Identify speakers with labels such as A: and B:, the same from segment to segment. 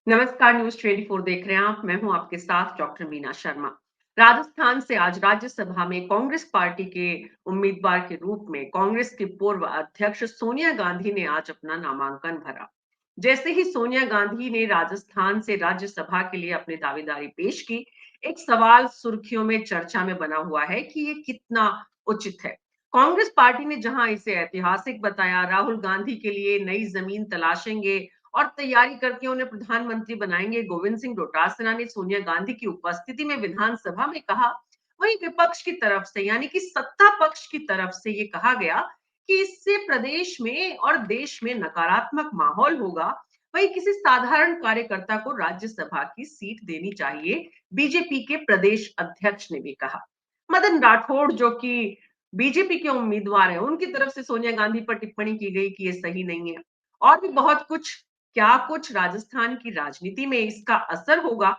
A: नमस्कार, न्यूज़ 24 देख रहे हैं आप। मैं हूं आपके साथ डॉक्टर मीना शर्मा। राजस्थान से आज राज्यसभा में कांग्रेस पार्टी के उम्मीदवार के रूप में कांग्रेस की पूर्व अध्यक्ष सोनिया गांधी ने आज अपना नामांकन भरा। जैसे ही सोनिया गांधी ने राजस्थान से राज्यसभा के लिए अपनी दावेदारी पेश की, एक सवाल सुर्खियों में चर्चा में बना हुआ है कि ये कितना उचित है। कांग्रेस पार्टी ने जहां इसे ऐतिहासिक बताया, राहुल गांधी के लिए नई जमीन तलाशेंगे और तैयारी करके उन्हें प्रधानमंत्री बनाएंगे, गोविंद सिंह डोटासरा ने सोनिया गांधी की उपस्थिति में विधानसभा में कहा। वहीं विपक्ष की तरफ से यानी कि सत्ता पक्ष की तरफ से ये कहा गया कि इससे प्रदेश में और देश में नकारात्मक माहौल होगा। वहीं किसी साधारण कार्यकर्ता को राज्यसभा की सीट देनी चाहिए, बीजेपी के प्रदेश अध्यक्ष ने भी कहा। मदन राठौड़ जो कि बीजेपी के उम्मीदवार हैं, उनकी तरफ से सोनिया गांधी पर टिप्पणी की गई कि ये सही नहीं है। और भी बहुत कुछ, क्या कुछ राजस्थान की राजनीति में इसका असर होगा?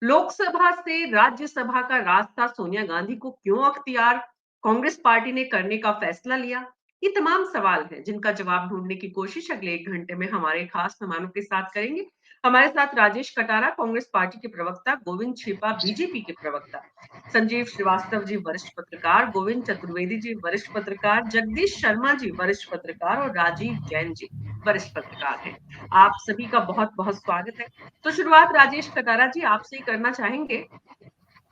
A: लोकसभा से राज्यसभा का रास्ता सोनिया गांधी को क्यों अख्तियार कांग्रेस पार्टी ने करने का फैसला लिया? ये तमाम सवाल हैं जिनका जवाब ढूंढने की कोशिश अगले 1 घंटे में हमारे खास मेहमानों के साथ करेंगे। हमारे साथ राजेश कटारा कांग्रेस पार्टी के प्रवक्ता, गोविंद छिपा बीजेपी के प्रवक्ता, संजीव श्रीवास्तव जी वरिष्ठ पत्रकार, गोविंद चतुर्वेदी जी वरिष्ठ पत्रकार, जगदीश शर्मा जी वरिष्ठ पत्रकार और राजीव जैन जी वरिष्ठ पत्रकार हैं। आप सभी का बहुत बहुत स्वागत है। तो शुरुआत राजेश कटारा जी आपसे ही करना चाहेंगे।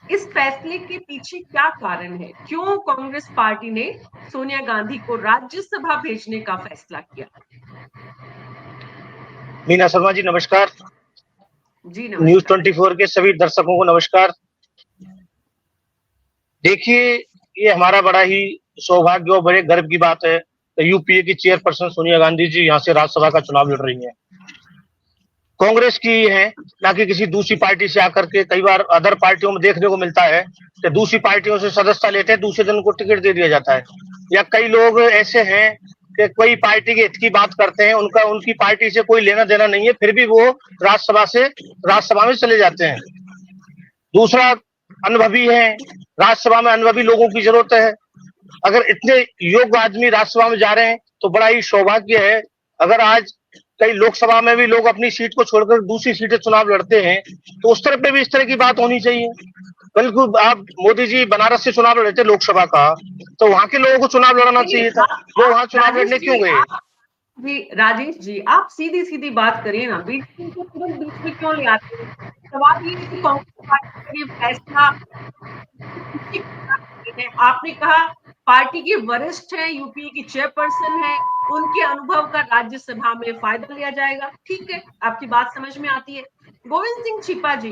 A: इस फैसले के पीछे क्या कारण है? क्यों कांग्रेस पार्टी ने सोनिया गांधी को राज्यसभा भेजने का फैसला किया?
B: मीना शर्मा जी नमस्कार।
A: जी
B: न्यूज़
A: नमस्कार।
B: 24 के सभी दर्शकों को नमस्कार। देखिए, ये हमारा बड़ा ही सौभाग्य और बड़े गर्व की बात है कि यूपीए की चेयरपर्सन सोनिया गांधी जी यहाँ से राज्यसभा का चुनाव लड़ रही हैं। कांग्रेस की है, ना कि किसी दूसरी पार्टी से आकर के। कई बार अदर पार्टियों में देखने को मिलता है कि दूसरी पार्टियों से सदस्यता लेते हैं, दूसरे दिन उनको टिकट दे दिया जाता है। या कई लोग ऐसे हैं कि कोई पार्टी के हित की बात करते हैं, उनका उनकी पार्टी से कोई लेना देना नहीं है, फिर भी वो राज्यसभा में चले जाते हैं। दूसरा, अनुभवी है, राज्यसभा में अनुभवी लोगों की जरूरत है। अगर इतने योग्य आदमी राज्यसभा में जा रहे हैं तो बड़ा ही सौभाग्य है। अगर आज कई लोकसभा में भी लोग अपनी सीट को छोड़कर दूसरी सीटें चुनाव लड़ते हैं तो उस तरफ पे भी इस तरह की बात होनी चाहिए। बिल्कुल, आप मोदी जी बनारस से चुनाव लड़े थे लोकसभा का, तो वहां के लोगों को चुनाव लड़ना
A: नहीं,
B: चाहिए था। वो वहां चुनाव
A: राजेश
B: लड़ने क्यों
A: जी
B: गए?
A: जी, राजेश जी आप सीधी सीधी बात करिए ना, बीच को तुरंत बीच में क्यों ले आते हैं? सवाल ये है कि कांग्रेस पार्टी का ये फैसला आपने कहा पार्टी के वरिष्ठ हैं, यूपीए की चेयरपर्सन है, उनके अनुभव का राज्यसभा में फायदा लिया जाएगा। ठीक है, आपकी बात समझ में आती है। गोविंद सिंह छिपा जी,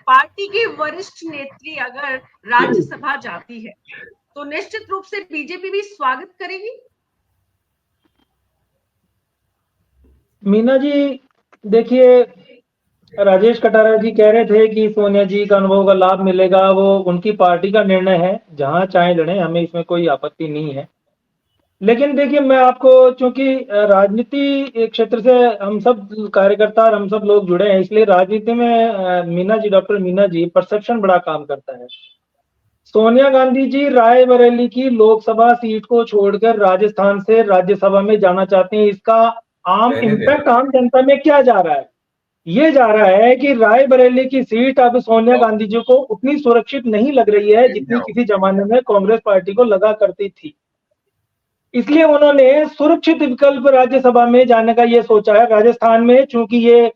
A: पार्टी के वरिष्ठ नेत्री अगर राज्यसभा जाती है तो निश्चित रूप से बीजेपी भी स्वागत करेगी।
C: मीना जी, देखिए, राजेश कटारा जी कह रहे थे कि सोनिया जी का अनुभव का लाभ मिलेगा, वो उनकी पार्टी का निर्णय है, जहां चाहे लड़े, हमें इसमें कोई आपत्ति नहीं है। लेकिन देखिए, मैं आपको, चूंकि राजनीति क्षेत्र से हम सब कार्यकर्ता और हम सब लोग जुड़े हैं, इसलिए राजनीति में मीना जी, डॉक्टर मीना जी, परसेप्शन बड़ा काम करता है। सोनिया गांधी जी रायबरेली की लोकसभा सीट को छोड़कर राजस्थान से राज्यसभा में जाना चाहते हैं। इसका आम इम्पैक्ट आम जनता में क्या जा रहा है? ये जा रहा है कि रायबरेली की सीट अब सोनिया गांधी जी को उतनी सुरक्षित नहीं लग रही है जितनी किसी जमाने में कांग्रेस पार्टी को लगा करती थी। इसलिए उन्होंने सुरक्षित विकल्प राज्यसभा में जाने का ये सोचा है। राजस्थान में, चूंकि ये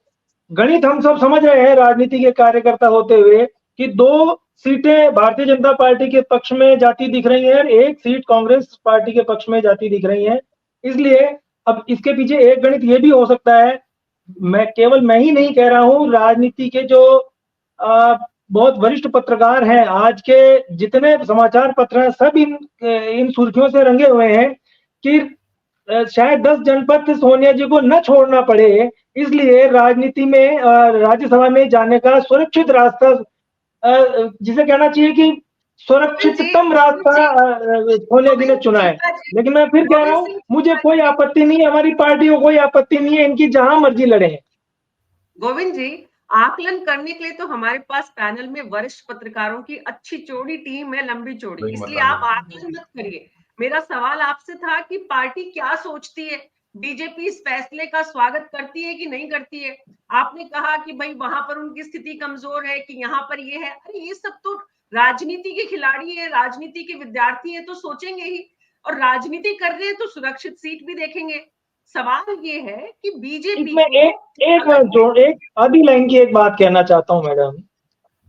C: गणित हम सब समझ रहे हैं राजनीति के कार्यकर्ता होते हुए, कि 2 सीटें भारतीय जनता पार्टी के पक्ष में जाती दिख रही हैं और 1 सीट कांग्रेस पार्टी के पक्ष में जाती दिख रही है। इसलिए अब इसके पीछे एक गणित ये भी हो सकता है, मैं ही नहीं कह रहा हूं, राजनीति के जो बहुत वरिष्ठ पत्रकार हैं, आज के जितने समाचार पत्र हैं, सब इन सुर्खियों से रंगे हुए हैं कि शायद 10 जनपद सोनिया जी को न छोड़ना पड़े, इसलिए राजनीति में राज्यसभा में जाने का सुरक्षित रास्ता, जिसे कहना चाहिए कि सुरक्षिततम रास्ता सोनिया जी ने चुना है। लेकिन मैं फिर कह रहा हूं, मुझे कोई आपत्ति नहीं है, हमारी पार्टी को कोई आपत्ति नहीं है, इनकी जहां मर्जी लड़े।
A: गोविंद जी, आकलन करने के लिए तो हमारे पास पैनल में वरिष्ठ पत्रकारों की अच्छी चौड़ी टीम है, लंबी चौड़ी, इसलिए आप आकलन मत करिए। मेरा सवाल आपसे था कि पार्टी क्या सोचती है, बीजेपी इस फैसले का स्वागत करती है कि नहीं करती है? आपने कहा कि भाई वहां पर उनकी स्थिति कमजोर है, कि यहाँ पर ये है। अरे ये सब तो राजनीति के खिलाड़ी है, राजनीति के विद्यार्थी है, तो सोचेंगे ही। और राजनीति कर रहे हैं तो सुरक्षित सीट भी देखेंगे। सवाल ये है कि बीजेपी
C: इसमें
A: को
C: एक मैं
A: अलग
C: जोड़ एक आधी लाइन की एक बात कहना चाहता हूं मैडम,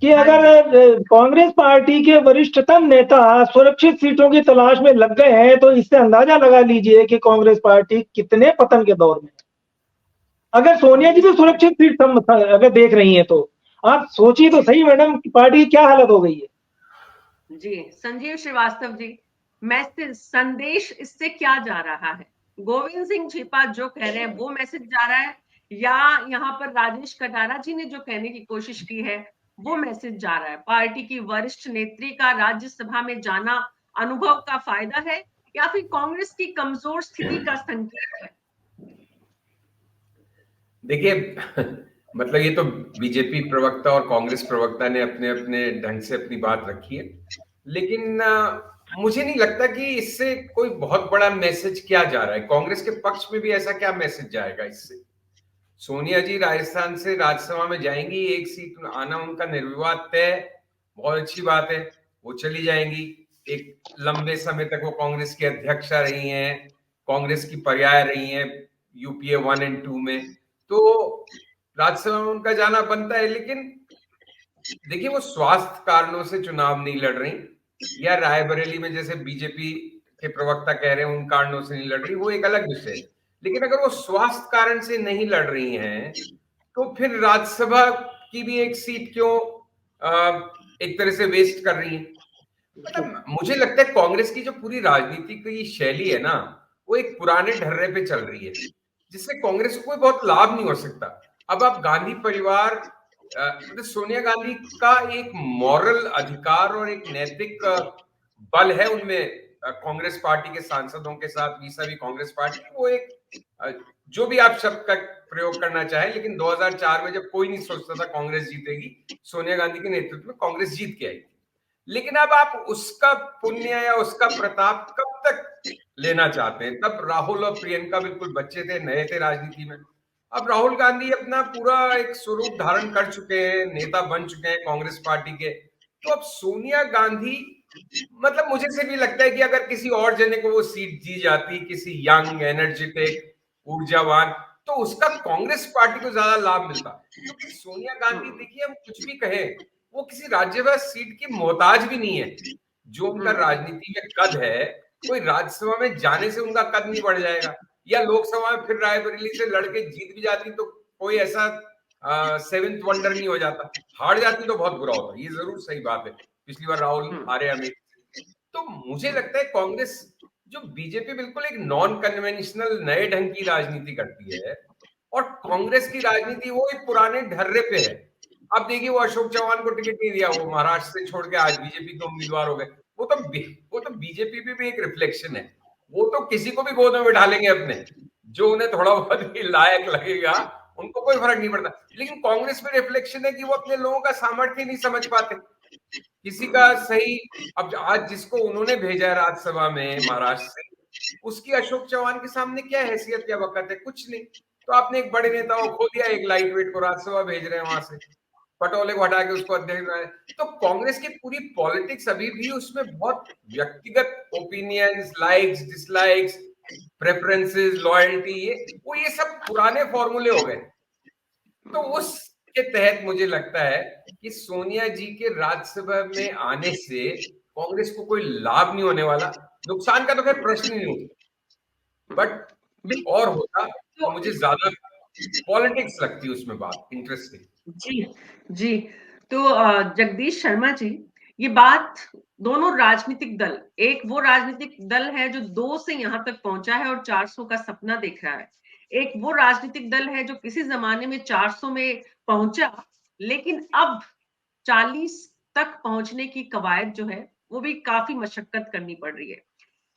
C: कि
A: हाँ
C: अगर
A: जी,
C: कांग्रेस पार्टी के वरिष्ठतम नेता सुरक्षित सीटों की तलाश में लग गए हैं, तो इससे अंदाजा लगा लीजिए कि कांग्रेस पार्टी कितने पतन के दौर में है। अगर सोनिया जी भी सुरक्षित सीट अगर देख रही हैं, तो आप सोचिए तो सही मैडम कि पार्टी की क्या हालत हो गई है।
A: जी संजीव श्रीवास्तव जी, मैसेज संदेश इससे क्या जा रहा है? गोविंद सिंह छिपा जो कह रहे हैं वो मैसेज जा रहा है, या यहाँ पर राजेश कटारा जी ने जो कहने की कोशिश की है वो मैसेज जा रहा है? पार्टी की वरिष्ठ नेत्री का राज्यसभा में जाना अनुभव का फायदा है, या फिर कांग्रेस की कमजोर स्थिति का संकेत है?
D: देखिए मतलब ये तो बीजेपी प्रवक्ता और कांग्रेस प्रवक्ता ने अपने अपने ढंग से अपनी बात रखी है, लेकिन मुझे नहीं लगता कि इससे कोई बहुत बड़ा मैसेज क्या जा रहा है। कांग्रेस के पक्ष में भी ऐसा क्या मैसेज जाएगा इससे? सोनिया जी राजस्थान से राज्यसभा में जाएंगी, एक सीट आना उनका निर्विवाद तय, बहुत अच्छी बात है, वो चली जाएंगी। एक लंबे समय तक वो कांग्रेस की अध्यक्षा रही हैं, कांग्रेस की पर्याय रही हैं यूपीए 1 और 2 में, तो राज्यसभा में उनका जाना बनता है। लेकिन देखिए वो स्वास्थ्य कारणों से चुनाव नहीं लड़ रही, या रायबरेली में जैसे बीजेपी के प्रवक्ता कह रहे हैं उन कारणों से नहीं लड़ रही, वो एक अलग विषय है। लेकिन अगर वो स्वास्थ्य कारण से नहीं लड़ रही हैं, तो फिर राज्यसभा की भी एक सीट क्यों एक तरह से वेस्ट कर रही है? मतलब मुझे लगता है कांग्रेस की जो पूरी राजनीति की शैली है ना, वो एक पुराने ढर्रे पे चल रही है, जिससे कांग्रेस को कोई बहुत लाभ नहीं हो सकता। अब आप गांधी परिवार, मतलब सोनिया गांधी का एक मॉरल अधिकार और एक नैतिक बल है उनमें, कांग्रेस पार्टी के सांसदों के साथ vis-a-vis कांग्रेस पार्टी, वो एक जो भी आप शब्द का प्रयोग करना चाहे, लेकिन 2004 में जब कोई नहीं सोचता था कांग्रेस जीतेगी, सोनिया गांधी के नेतृत्व में कांग्रेस जीत के आई। लेकिन अब आप उसका पुण्य या उसका प्रताप कब तक लेना चाहते हैं? तब राहुल और प्रियंका बिल्कुल बच्चे थे, नए थे राजनीति में। अब राहुल गांधी अपना पूरा एक स्वरूप धारण कर चुके हैं, नेता बन चुके हैं कांग्रेस पार्टी के। तो अब सोनिया गांधी, मतलब मुझे से भी लगता है कि अगर किसी और जने को वो सीट दी जाती, किसी यंग एनर्जेटिक ऊर्जावान, तो उसका कांग्रेस पार्टी को ज्यादा लाभ मिलता। क्योंकि सोनिया गांधी, देखिए हम कुछ भी कहें, वो किसी राज्यसभा सीट की मोहताज भी नहीं है। जो उनका राजनीति में कद है, कोई राज्यसभा में जाने से उनका कद नहीं बढ़ जाएगा, या लोकसभा में फिर रायबरेली से लड़के जीत भी जाती तो कोई ऐसा सेवेंथ वंडर नहीं हो जाता। हार जाती तो बहुत बुरा होता, ये जरूर सही बात है। पिछली बार राहुल हारे अमेठी से। तो मुझे लगता है कांग्रेस, जो बीजेपी बिल्कुल एक नॉन कन्वेंशनल नए ढंग की राजनीति करती है, और कांग्रेस की राजनीति वो एक पुराने ढर्रे पे है। अब देखिए वो अशोक चौहान को टिकट नहीं दिया, वो महाराष्ट्र से छोड़ के आज बीजेपी के उम्मीदवार हो गए। वो तो बीजेपी भी एक रिफ्लेक्शन है। वो तो किसी को भी गोद में बिठा लेंगे अपने, जो उन्हें थोड़ा बहुत भी लायक लगेगा, उनको कोई फर्क नहीं पड़ता। लेकिन कांग्रेस में रिफ्लेक्शन है कि वो अपने लोगों का सामर्थ्य नहीं समझ पाते, किसी का सही। अब आज जिसको उन्होंने भेजा है राज्यसभा में महाराष्ट्र से, उसकी अशोक चौहान के सामने क्या हैसियत या वकत है? कुछ नहीं। तो आपने एक बड़े नेता को खो दिया, एक लाइट वेट को राज्यसभा भेज रहे हैं वहां से, पटोले को हटा के उसको अध्यक्ष बनाए। तो कांग्रेस की पूरी पॉलिटिक्स अभी भी उसमें बहुत व्यक्तिगत opinions, likes, dislikes, preferences, loyalty, ये सब पुराने फॉर्मूले हो गए। तो उसके तहत मुझे लगता है कि सोनिया जी के राज्यसभा में आने से कांग्रेस को कोई लाभ नहीं होने वाला। नुकसान का तो खैर प्रश्न ही नहीं होता, बट और होता तो मुझे ज्यादा पॉलिटिक्स लगती है उसमें बात इंटरेस्टिंग।
A: जी, जी। तो जगदीश शर्मा जी, ये बात दोनों राजनीतिक दल, एक वो राजनीतिक दल है जो 2 से यहाँ तक पहुंचा है और 400 का सपना देख रहा है। एक वो राजनीतिक दल है जो किसी ज़माने में 400 में पहुंचा, लेकिन अब 40 तक पहुंचने की कवायद जो है, वो भी काफ़ी मशक्कत करनी पड़ रही है।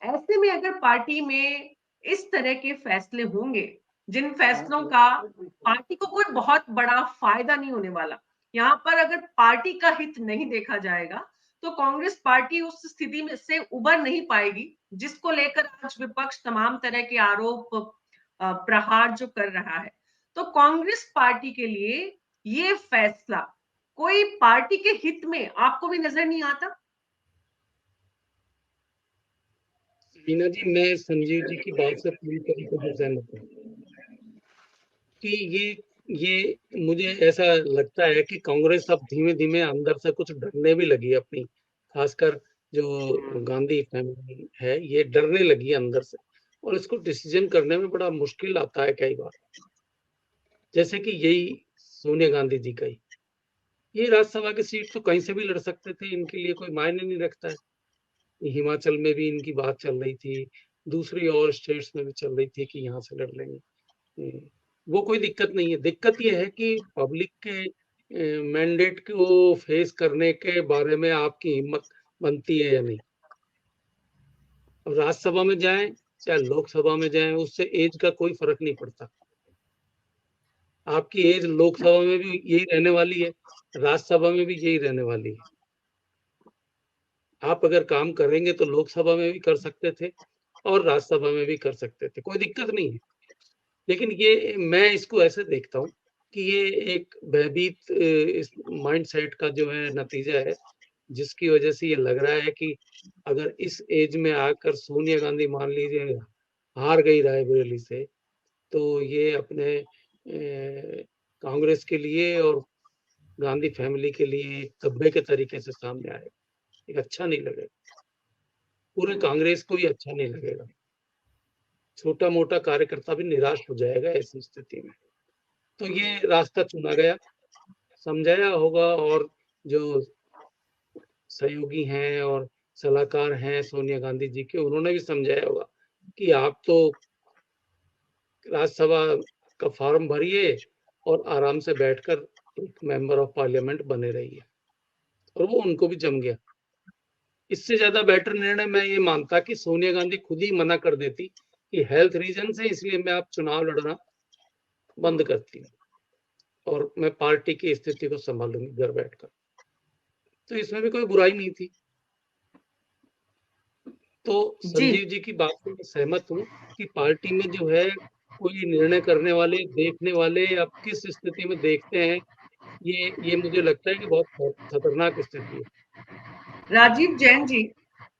A: ऐसे में अगर पार्टी में इस तरह के फैसले होंगे, जिन फैसलों का पार्टी को कोई बहुत बड़ा फायदा नहीं होने वाला, यहाँ पर अगर पार्टी का हित नहीं देखा जाएगा, तो कांग्रेस पार्टी उस स्थिति में से उबर नहीं पाएगी, जिसको लेकर आज विपक्ष तमाम तरह के आरोप प्रहार जो कर रहा है, तो कांग्रेस पार्टी के लिए ये फैसला कोई पार्टी के हित में आपको भी नजर नहीं आता?
E: मीना जी, मैं संजीव जी की बात से पूरी तरीके से सहमत हूँ कि ये मुझे ऐसा लगता है कि कांग्रेस अब धीमे धीमे अंदर से कुछ डरने भी लगी है अपनी, खासकर जो गांधी फैमिली है ये डरने लगी है अंदर से, और इसको डिसीजन करने में बड़ा मुश्किल आता है कई बार। जैसे कि यही सोनिया गांधी जी का ही, ये राज्यसभा की सीट तो कहीं से भी लड़ सकते थे, इनके लिए कोई मायने नहीं रखता है। हिमाचल में भी इनकी बात चल रही थी, दूसरी और स्टेट्स में भी चल रही थी कि यहाँ से लड़ लेंगे, वो कोई दिक्कत नहीं है। दिक्कत ये है कि पब्लिक के मैंडेट को फेस करने के बारे में आपकी हिम्मत बनती है या नहीं। अब राज्यसभा में जाएं चाहे लोकसभा में जाएं, उससे एज का कोई फर्क नहीं पड़ता। आपकी एज लोकसभा में भी यही रहने वाली है, राज्यसभा में भी यही रहने वाली है। आप अगर काम करेंगे तो लोकसभा में भी कर सकते थे और राज्यसभा में भी कर सकते थे, कोई दिक्कत नहीं है। लेकिन ये मैं इसको ऐसे देखता हूँ कि ये एक भयभीत इस माइंडसेट का जो है नतीजा है, जिसकी वजह से ये लग रहा है कि अगर इस एज में आकर सोनिया गांधी मान लीजिए हार गई रायबरेली से, तो ये अपने कांग्रेस के लिए और गांधी फैमिली के लिए एक धब्बे के तरीके से सामने आएगा, एक अच्छा नहीं लगेगा, पूरे कांग्रेस को ही अच्छा नहीं लगेगा, छोटा मोटा कार्यकर्ता भी निराश हो जाएगा ऐसी स्थिति में। तो ये रास्ता चुना गया, समझाया होगा, और जो सहयोगी हैं और सलाहकार हैं सोनिया गांधी जी के, उन्होंने भी समझाया होगा कि आप तो राज्यसभा का फॉर्म भरिए और आराम से बैठकर एक मेंबर ऑफ पार्लियामेंट बने रहिए, और वो उनको भी जम गया। इससे ज्यादा बेटर निर्णय मैं ये मानता कि सोनिया गांधी खुद ही मना कर देती कि हेल्थ रीजन से इसलिए मैं अब चुनाव लड़ना बंद करती हूँ और मैं पार्टी की स्थिति को संभालूंगी घर बैठकर, तो इसमें भी कोई बुराई नहीं थी। तो संजीव जी की बात से मैं सहमत हूँ कि पार्टी में जो है कोई निर्णय करने वाले, देखने वाले अब किस स्थिति में देखते हैं, ये मुझे लगता है कि बहुत खतरनाक स्थिति है।
A: राजीव जैन जी,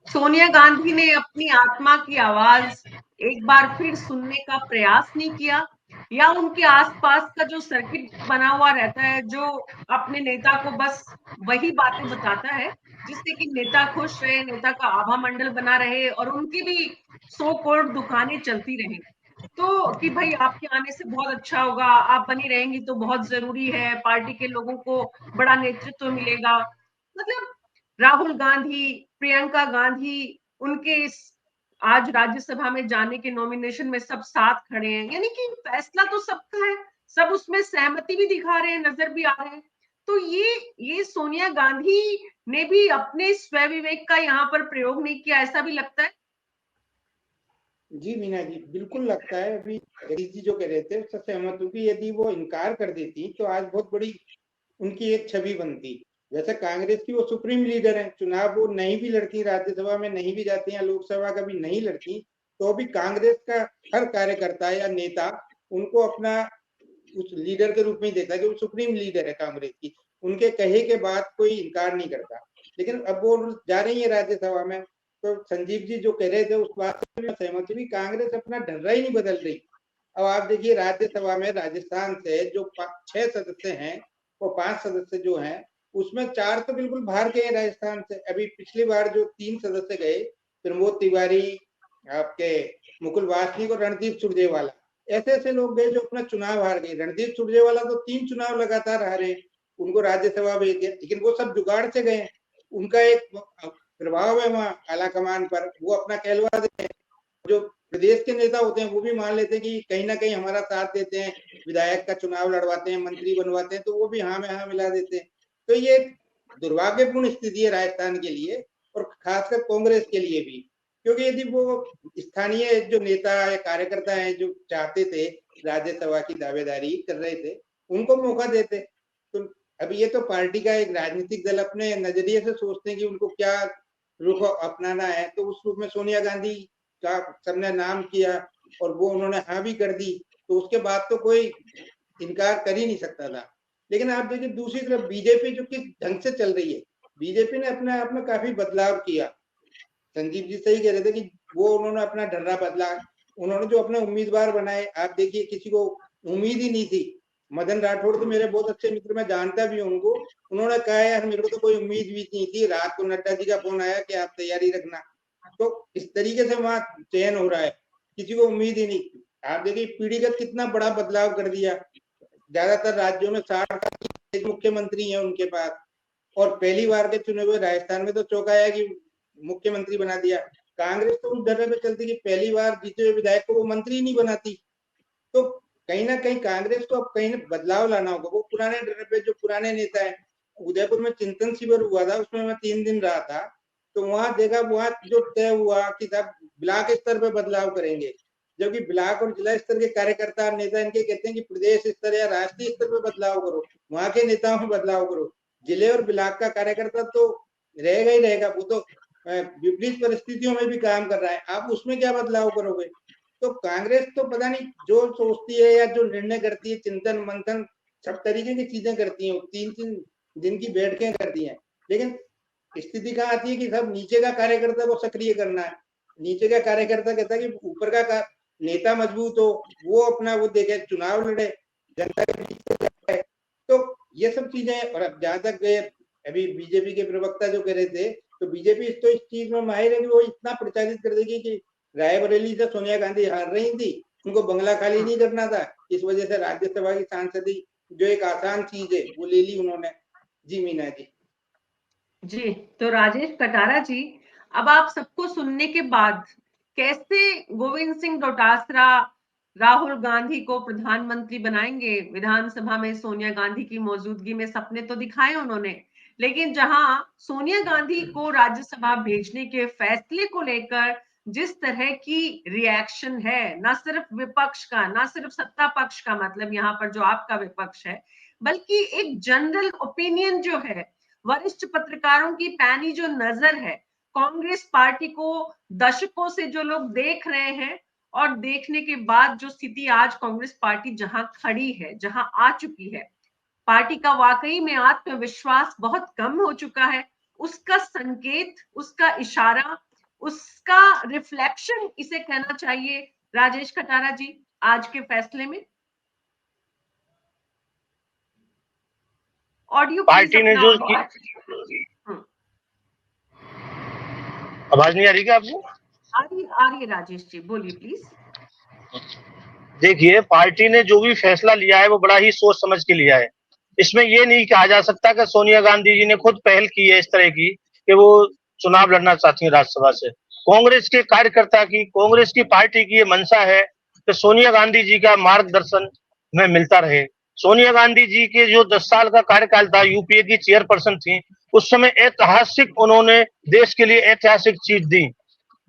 A: सोनिया गांधी ने अपनी आत्मा की आवाज एक बार फिर सुनने का प्रयास नहीं किया, या उनके आसपास का जो सर्किट बना हुआ रहता है, जो अपने नेता को बस वही बातें बताता है जिससे कि नेता खुश रहे, नेता का आभा मंडल बना रहे और उनकी भी सो कॉल्ड दुकानें चलती रहें, तो कि भाई आपके आने से बहुत अच्छा होगा, आप बनी रहेंगी तो बहुत जरूरी है, पार्टी के लोगों को बड़ा नेतृत्व मिलेगा। मतलब राहुल गांधी, प्रियंका गांधी, उनके इस आज राज्यसभा में जाने के नॉमिनेशन में सब साथ खड़े हैं, यानी कि फैसला तो सबका है, सब उसमें सहमति भी दिखा रहे हैं, नजर भी आ रहे हैं। तो ये सोनिया गांधी ने भी अपने स्व विवेक का यहाँ पर प्रयोग नहीं किया, ऐसा भी लगता है?
F: जी मीना जी, बिल्कुल लगता है। अभी जगदीश जी जो कह रहे थे उससे सहमत हूँ कि यदि वो इनकार कर देती तो आज बहुत बड़ी उनकी एक छवि बनती। जैसे कांग्रेस की वो सुप्रीम लीडर है, चुनाव वो नहीं भी लड़ती, राज्यसभा में नहीं भी जाती हैं, लोकसभा का भी नहीं लड़ती, तो भी कांग्रेस का हर कार्यकर्ता या नेता उनको अपना उस लीडर के रूप में ही देखता है कि वो सुप्रीम लीडर है कांग्रेस की, उनके कहे के बाद कोई इनकार नहीं करता। लेकिन अब वो जा रही है राज्यसभा में, तो संजीव जी जो कह रहे थे उस बात से मैं सहमत हूँ, कांग्रेस अपना ढर्रा ही नहीं बदल रही। अब आप देखिए राज्यसभा में राजस्थान से जो 6 सदस्य हैं, वो 5 सदस्य जो हैं उसमें 4 तो बिल्कुल बाहर गए राजस्थान से। अभी पिछली बार जो 3 सदस्य गए, प्रमोद तिवारी, आपके मुकुल वासनिक और रणदीप सुरजेवाला, ऐसे ऐसे लोग गए जो अपना चुनाव हार गए। रणदीप सुरजेवाला तो 3 चुनाव लगातार हारे, उनको राज्यसभा भेज दिया, लेकिन वो सब जुगाड़ से गए, उनका एक प्रभाव है वहाँ आला कमान पर, वो अपना कहलवा देते हैं। जो प्रदेश के नेता होते हैं वो भी मान लेते हैं कि कहीं ना कहीं हमारा साथ देते हैं, विधायक का चुनाव लड़वाते हैं, मंत्री बनवाते हैं, तो वो भी हाँ में हाँ मिला देते हैं। तो ये दुर्भाग्यपूर्ण स्थिति है राजस्थान के लिए और खासकर कांग्रेस के लिए भी, क्योंकि यदि वो स्थानीय जो नेता या कार्यकर्ता हैं जो चाहते थे राज्यसभा की दावेदारी कर रहे थे, उनको मौका देते। तो अभी ये तो पार्टी का एक राजनीतिक दल अपने नजरिए से सोचते हैं कि उनको क्या रुख अपनाना है, तो उस रूप में सोनिया गांधी का सबने नाम किया, और वो उन्होंने हाँ भी कर दी, तो उसके बाद तो कोई इनकार कर ही नहीं सकता था। लेकिन आप देखिए दूसरी तरफ बीजेपी जो किस ढंग से चल रही है, बीजेपी ने अपने आप में काफी बदलाव किया। संजीव जी सही कह रहे थे कि वो उन्होंने अपना ढर्रा बदला, उन्होंने जो अपने उम्मीदवार बनाए, आप देखिए किसी को उम्मीद ही नहीं थी। मदन राठौड़ तो मेरे बहुत अच्छे मित्र, मैं जानता भी हूं उनको, उन्होंने कहा यार मेरे को तो कोई उम्मीद भी नहीं थी, रात को नड्डा जी का फोन आया कि आप तैयारी रखना। तो इस तरीके से वहां चयन हो रहा है, किसी को उम्मीद ही नहीं। आप देखिए पीढ़ीगत कितना बड़ा बदलाव कर दिया। ज्यादातर राज्यों में 60 साल के मुख्यमंत्री हैं उनके पास, और पहली बार के चुने हुए राजस्थान में तो चौंकाया कि मुख्यमंत्री बना दिया। कांग्रेस तो उस डर पे चलती कि पहली बार जीते हुए विधायक को वो मंत्री नहीं बनाती। तो कहीं ना कहीं कांग्रेस को अब कहीं बदलाव लाना होगा। वो पुराने डर पे जो पुराने नेता है, उदयपुर में चिंतन शिविर हुआ था, उसमें मैं 3 दिन रहा था, तो वहां देखा, वहां जो तय हुआ कि साहब ब्लॉक स्तर पे बदलाव करेंगे, जबकि ब्लॉक और जिला स्तर के कार्यकर्ता नेता इनके कहते हैं कि प्रदेश स्तर या राष्ट्रीय स्तर पे बदलाव करो, वहां के नेताओं में बदलाव करो। जिले और ब्लॉक का कार्यकर्ता तो रहेगा ही रहेगा, वो तो विपरीत परिस्थितियों में भी काम कर रहा है, आप उसमें क्या बदलाव करोगे। तो कांग्रेस तो पता नहीं जो सोचती है या जो निर्णय करती है, चिंतन मंथन सब तरीके की चीजें करती है, 3-3 दिन की बैठकें करती है, लेकिन स्थिति कहाँ आती है कि सब नीचे का कार्यकर्ता को सक्रिय करना है। नीचे का कार्यकर्ता कहता है कि ऊपर का नेता मजबूत हो, वो अपना वो देखे, चुनाव लड़े, जनता के बीच से जाए। तो ये सब चीजें। और अब जहां तक अभी बीजेपी के प्रवक्ता जो कह रहे थे, तो बीजेपी तो इस चीज में माहिर है कि वो इतना प्रचारित कर देगी कि रायबरेली से सोनिया गांधी हार रही थी, उनको बंगला खाली नहीं करना था, इस वजह से राज्यसभा की सांसदी जो एक आसान चीज है वो ले ली उन्होंने। जी मीना जी।
A: जी, तो राजेश कटारा जी, अब आप सबको सुनने के बाद कैसे गोविंद सिंह डोटासरा राहुल गांधी को प्रधानमंत्री बनाएंगे? विधानसभा में सोनिया गांधी की मौजूदगी में सपने तो दिखाए उन्होंने, लेकिन जहां सोनिया गांधी को राज्यसभा भेजने के फैसले को लेकर जिस तरह की रिएक्शन है, ना सिर्फ विपक्ष का, ना सिर्फ सत्ता पक्ष का, मतलब यहाँ पर जो आपका विपक्ष है, बल्कि एक जनरल ओपिनियन जो है, वरिष्ठ पत्रकारों की पैनी जो नजर है, कांग्रेस पार्टी को दशकों से जो लोग देख रहे हैं, और देखने के बाद जो स्थिति आज कांग्रेस पार्टी जहां खड़ी है, जहां आ चुकी है, पार्टी का वाकई में आत्मविश्वास बहुत कम हो चुका है। उसका संकेत, उसका इशारा, उसका रिफ्लेक्शन इसे कहना चाहिए राजेश कटारा जी आज के फैसले में। ऑडियो
B: पार्टी ने जो आवाज नहीं आ रही क्या आपको?
A: आ रही है राजेश जी, बोलिए प्लीज।
B: देखिए, पार्टी ने जो भी फैसला लिया है वो बड़ा ही सोच समझ के लिया है। इसमें ये नहीं कहा जा सकता कि सोनिया गांधी जी ने खुद पहल की है इस तरह की कि वो चुनाव लड़ना चाहती है राज्यसभा से। कांग्रेस के कार्यकर्ता की, कांग्रेस की पार्टी की ये मंशा है कि सोनिया गांधी जी का मार्गदर्शन में मिलता रहे। सोनिया गांधी जी के जो 10 साल का कार्यकाल था, यूपीए की चेयरपर्सन थी, उस समय ऐतिहासिक उन्होंने देश के लिए ऐतिहासिक चीज दी।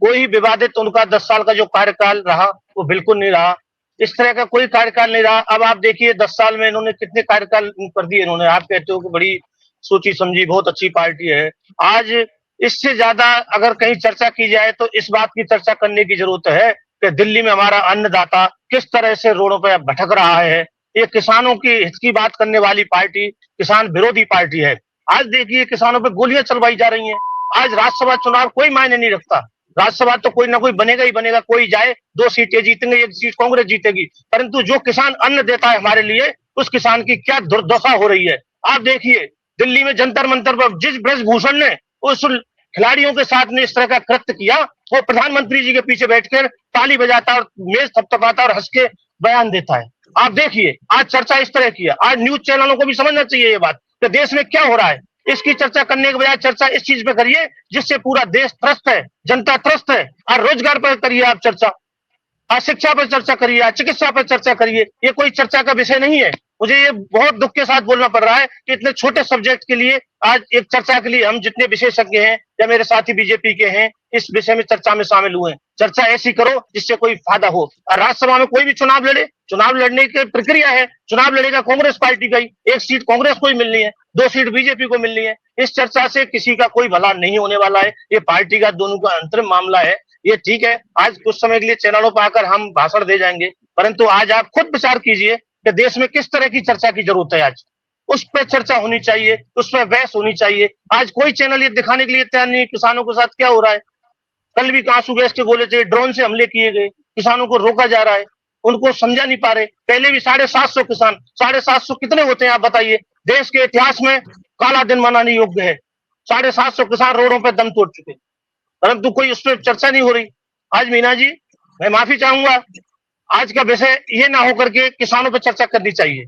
B: कोई विवादित उनका 10 साल का जो कार्यकाल रहा वो बिल्कुल नहीं रहा, इस तरह का कोई कार्यकाल नहीं रहा। अब आप देखिए 10 साल में इन्होंने कितने कार्यकाल कर दिए इन्होंने। आप कहते हो कि बड़ी सोची समझी बहुत अच्छी पार्टी है। आज इससे ज्यादा अगर कहीं चर्चा की जाए तो इस बात की चर्चा करने की जरूरत है कि दिल्ली में हमारा अन्नदाता किस तरह से रोडों पर भटक रहा है। ये किसानों की हित की बात करने वाली पार्टी किसान विरोधी पार्टी है। आज देखिए किसानों पर गोलियां चलवाई जा रही हैं। आज राज्यसभा चुनाव कोई मायने नहीं रखता, राज्यसभा तो कोई ना कोई बनेगा ही बनेगा, कोई जाए 2 सीटें जीतेंगे, 1 सीट कांग्रेस जीतेगी, परंतु जो किसान अन्न देता है हमारे लिए, उस किसान की क्या दुर्दशा हो रही है। आप देखिए दिल्ली में जंतर मंतर पर जिस ब्रजभूषण ने उस खिलाड़ियों के साथ में इस तरह का कृत्य किया, वो प्रधानमंत्री जी के पीछे बैठकर ताली बजाता और मेज थपथपाता और हंस के बयान देता है। आप देखिए आज चर्चा इस तरह की है। आज न्यूज चैनलों को भी समझना चाहिए ये बात कि देश में क्या हो रहा है। इसकी चर्चा करने के बजाय चर्चा इस चीज पे करिए जिससे पूरा देश त्रस्त है, जनता त्रस्त है। और रोजगार पर करिए आप चर्चा, शिक्षा पर चर्चा करिए, चिकित्सा पर चर्चा करिए। ये कोई चर्चा का विषय नहीं है। मुझे ये बहुत दुख के साथ बोलना पड़ रहा है कि इतने छोटे सब्जेक्ट के लिए आज एक चर्चा के लिए हम जितने विशेषज्ञ हैं या मेरे साथी बीजेपी के हैं इस विषय में चर्चा में शामिल हुए। चर्चा ऐसी करो जिससे कोई फायदा हो। और राज्यसभा में कोई भी चुनाव लड़े, चुनाव लड़ने की प्रक्रिया है, चुनाव लड़ेगा कांग्रेस पार्टी का ही, 1 सीट कांग्रेस को ही मिलनी है, 2 सीट बीजेपी को मिलनी है। इस चर्चा से किसी का कोई भला नहीं होने वाला है। ये पार्टी का दोनों का अंतरिम मामला है। ये ठीक है, आज कुछ समय के लिए चैनलों पर आकर हम भाषण दे जाएंगे, परंतु आज आप खुद विचार कीजिए कि देश में किस तरह की चर्चा की जरूरत है। आज उस पर चर्चा होनी चाहिए, उस पर बहस होनी चाहिए। आज कोई चैनल ये दिखाने के लिए तैयार नहीं, किसानों के साथ क्या हो रहा है। कल भी आंसू गैस के गोले थे, ड्रोन से हमले किए गए, किसानों को रोका जा रहा है, उनको समझा नहीं पा रहे। पहले भी 750 किसान, 750 कितने होते हैं आप बताइए। देश के इतिहास में काला दिन मनाने योग्य है। 750 किसान रोडों पर दम तोड़ चुके, परंतु कोई उस पर चर्चा नहीं हो रही। आज मीना जी, मैं माफी चाहूंगा, आज का विषय ये ना होकर के किसानों पर चर्चा करनी चाहिए।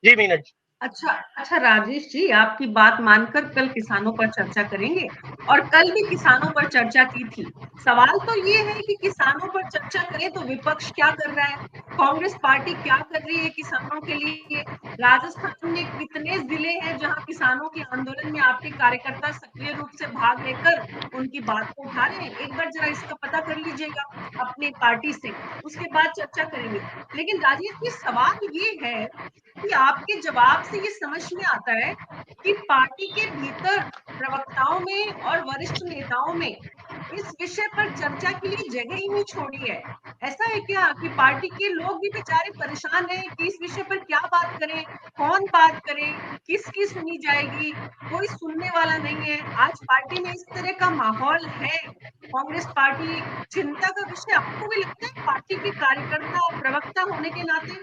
B: जी मीना जी।
A: अच्छा राजेश जी, आपकी बात मानकर कल किसानों पर चर्चा करेंगे, और कल भी किसानों पर चर्चा की थी। सवाल तो ये है कि किसानों पर चर्चा करें तो विपक्ष क्या कर रहा है, कांग्रेस पार्टी क्या कर रही है किसानों के लिए। राजस्थान में कितने जिले हैं जहां किसानों के आंदोलन में आपके कार्यकर्ता सक्रिय रूप से भाग लेकर उनकी बात को उठा रहे हैं। एक बार जरा इसका पता कर लीजिएगा अपनी पार्टी से, उसके बाद चर्चा करेंगे। लेकिन राजेश जी, सवाल ये है कि आपके जवाब से ये समझ में आता है कि पार्टी के भीतर प्रवक्ताओं में और वरिष्ठ नेताओं में इस विषय पर चर्चा के लिए जगह ही नहीं छोड़ी है। ऐसा है क्या कि पार्टी के लोग भी बेचारे परेशान हैं कि इस विषय पर क्या बात करें, कौन बात करे, किसकी सुनी जाएगी, कोई सुनने वाला नहीं है। आज पार्टी में इस तरह का माहौल है, कांग्रेस पार्टी चिंता का विषय आपको भी लगता है पार्टी के कार्यकर्ता और प्रवक्ता होने के नाते?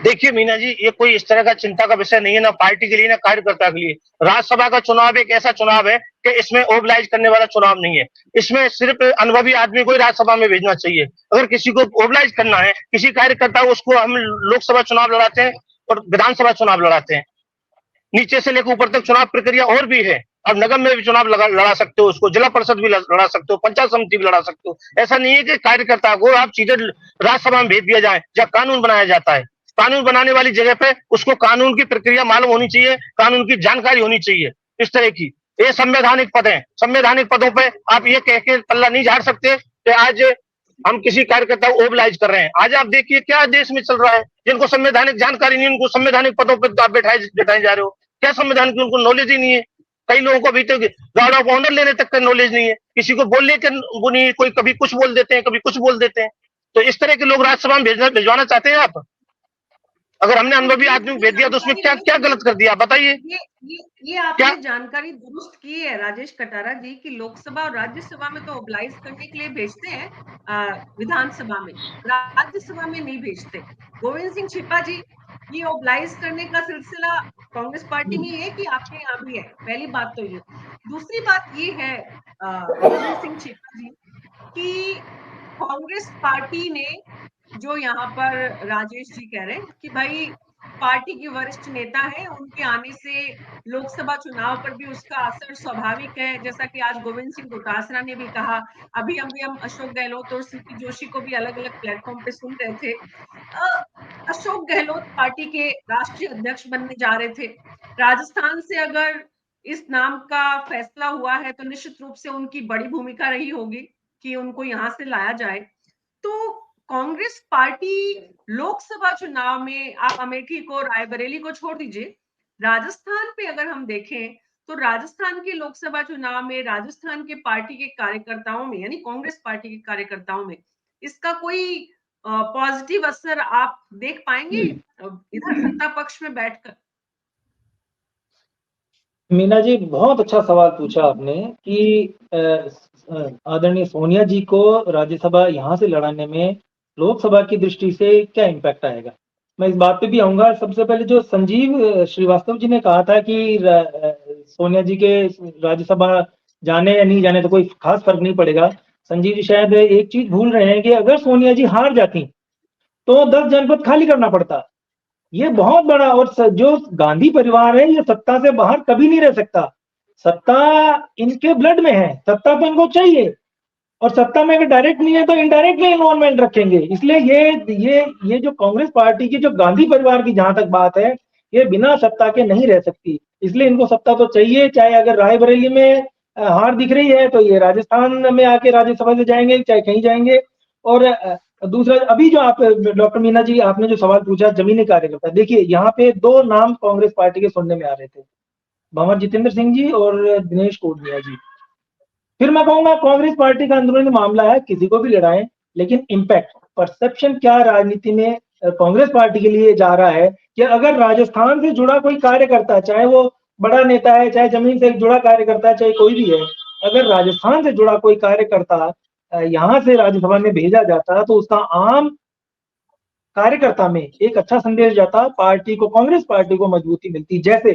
B: देखिए मीना जी, ये कोई इस तरह का चिंता का विषय नहीं है, ना पार्टी के लिए ना कार्यकर्ता के लिए। राज्यसभा का चुनाव एक ऐसा चुनाव है कि इसमें ओबलाइज करने वाला चुनाव नहीं है। इसमें सिर्फ अनुभवी आदमी को ही राज्यसभा में भेजना चाहिए। अगर किसी को ओबलाइज करना है, किसी कार्यकर्ता, उसको हम लोकसभा चुनाव लड़ाते हैं और विधानसभा चुनाव लड़ाते हैं। नीचे से लेकर ऊपर तक चुनाव प्रक्रिया और भी है। अब नगर में भी चुनाव लड़ा सकते हो, उसको जिला परिषद भी लड़ा सकते हो, पंचायत समिति भी लड़ा सकते हो। ऐसा नहीं है कि कार्यकर्ता को आप सीधे राज्यसभा में भेज दिया जाए जहाँ कानून बनाया जाता है। कानून बनाने वाली जगह पे उसको कानून की प्रक्रिया मालूम होनी चाहिए, कानून की जानकारी होनी चाहिए। इस तरह की ये संवैधानिक पद है, संवैधानिक पदों पे आप ये कह के पल्ला नहीं झाड़ सकते कि आज हम किसी कार्यकर्ता को ओबलाइज कर रहे हैं। आज आप देखिए क्या देश में चल रहा है, जिनको संवैधानिक जानकारी नहीं, उनको संवैधानिक पदों पर आप बैठाए जा रहे हो। क्या संविधान की उनको नॉलेज ही नहीं है। कई लोगों को अभी तक गार्ड ऑफ ऑनर लेने तक का नॉलेज नहीं है, किसी को बोलने के वो नहीं, कोई कभी कुछ बोल देते हैं, कभी कुछ बोल देते हैं। तो इस तरह के लोग राज्यसभा में भिजवाना चाहते हैं आप? अगर हमने अनुभवी आदमी को भेज दिया तो उसमें क्या क्या गलत कर दिया बताइए।
A: ये आपने जानकारी दुरुस्त की है राजेश कटारा जी की लोकसभा और राज्यसभा में तो ओबलाइज करने के लिए भेजते हैं, विधानसभा में, राज्यसभा में नहीं भेजते। गोविंद सिंह छिपा जी, ये ओबलाइज करने का सिलसिला कांग्रेस पार्टी में है कि आपके यहाँ भी है? पहली बात तो ये। दूसरी बात ये है गोविंद सिंह छिपा जी कि कांग्रेस पार्टी ने जो यहाँ पर राजेश जी कह रहे हैं कि भाई पार्टी के वरिष्ठ नेता है, उनके आने से लोकसभा चुनाव पर भी उसका असर स्वाभाविक है। जैसा कि आज गोविंद सिंह डोटासरा ने भी कहा, अभी हम अशोक गहलोत और सीपी जोशी को भी अलग अलग प्लेटफॉर्म पे सुन रहे थे। अशोक गहलोत पार्टी के राष्ट्रीय अध्यक्ष बनने जा रहे थे। राजस्थान से अगर इस नाम का फैसला हुआ है तो निश्चित रूप से उनकी बड़ी भूमिका रही होगी कि उनको यहाँ से लाया जाए। तो कांग्रेस पार्टी लोकसभा चुनाव में, आप अमेठी को, रायबरेली को छोड़ दीजिए, राजस्थान पे अगर हम देखें तो राजस्थान के लोकसभा चुनाव में राजस्थान के पार्टी के कार्यकर्ताओं में, यानी कांग्रेस पार्टी के कार्यकर्ताओं में इसका कोई पॉजिटिव असर आप देख पाएंगे इधर सत्ता पक्ष में बैठकर?
C: मीना जी, बहुत अच्छा सवाल पूछा आपने कि आदरणीय सोनिया जी को राज्यसभा यहाँ से लड़ाने में लोकसभा की दृष्टि से क्या इम्पैक्ट आएगा, मैं इस बात पे भी आऊंगा। सबसे पहले जो संजीव श्रीवास्तव जी ने कहा था कि सोनिया जी के राज्यसभा जाने या नहीं जाने तो कोई खास फर्क नहीं पड़ेगा। संजीव जी शायद एक चीज भूल रहे हैं कि अगर सोनिया जी हार जाती तो 10 जनपद खाली करना पड़ता। ये बहुत बड़ा, और जो गांधी परिवार है ये सत्ता से बाहर कभी नहीं रह सकता। सत्ता इनके ब्लड में है, सत्ता तो इनको चाहिए, और सत्ता में अगर डायरेक्ट नहीं है तो इनडायरेक्टली इन्वॉल्वमेंट रखेंगे। इसलिए ये जो कांग्रेस पार्टी की, जो गांधी परिवार की जहां तक बात है, ये बिना सत्ता के नहीं रह सकती। इसलिए इनको सत्ता तो चाहिए, चाहे अगर रायबरेली में हार दिख रही है तो ये राजस्थान में आके राज्यसभा से जाएंगे, चाहे कहीं जाएंगे। और दूसरा, अभी जो आप डॉक्टर मीना जी आपने जो सवाल पूछा जमीनी कार्यकर्ता, देखिए यहाँ पे 2 नाम कांग्रेस पार्टी के सुनने में आ रहे थे, भंवर जितेंद्र सिंह जी और दिनेश कोटनिया जी। फिर मैं कहूंगा कांग्रेस पार्टी का अंदरूनी मामला है, किसी को भी लड़ाएं, लेकिन इम्पैक्ट परसेप्शन क्या राजनीति में कांग्रेस पार्टी के लिए जा रहा है कि अगर राजस्थान से जुड़ा कोई कार्यकर्ता, चाहे वो बड़ा नेता है, चाहे जमीन से जुड़ा कार्यकर्ता है, चाहे कोई भी है, अगर राजस्थान से जुड़ा कोई कार्यकर्ता यहाँ से राज्यसभा में भेजा जाता तो उसका आम कार्यकर्ता में एक अच्छा संदेश जाता, पार्टी को, कांग्रेस पार्टी को मजबूती मिलती। जैसे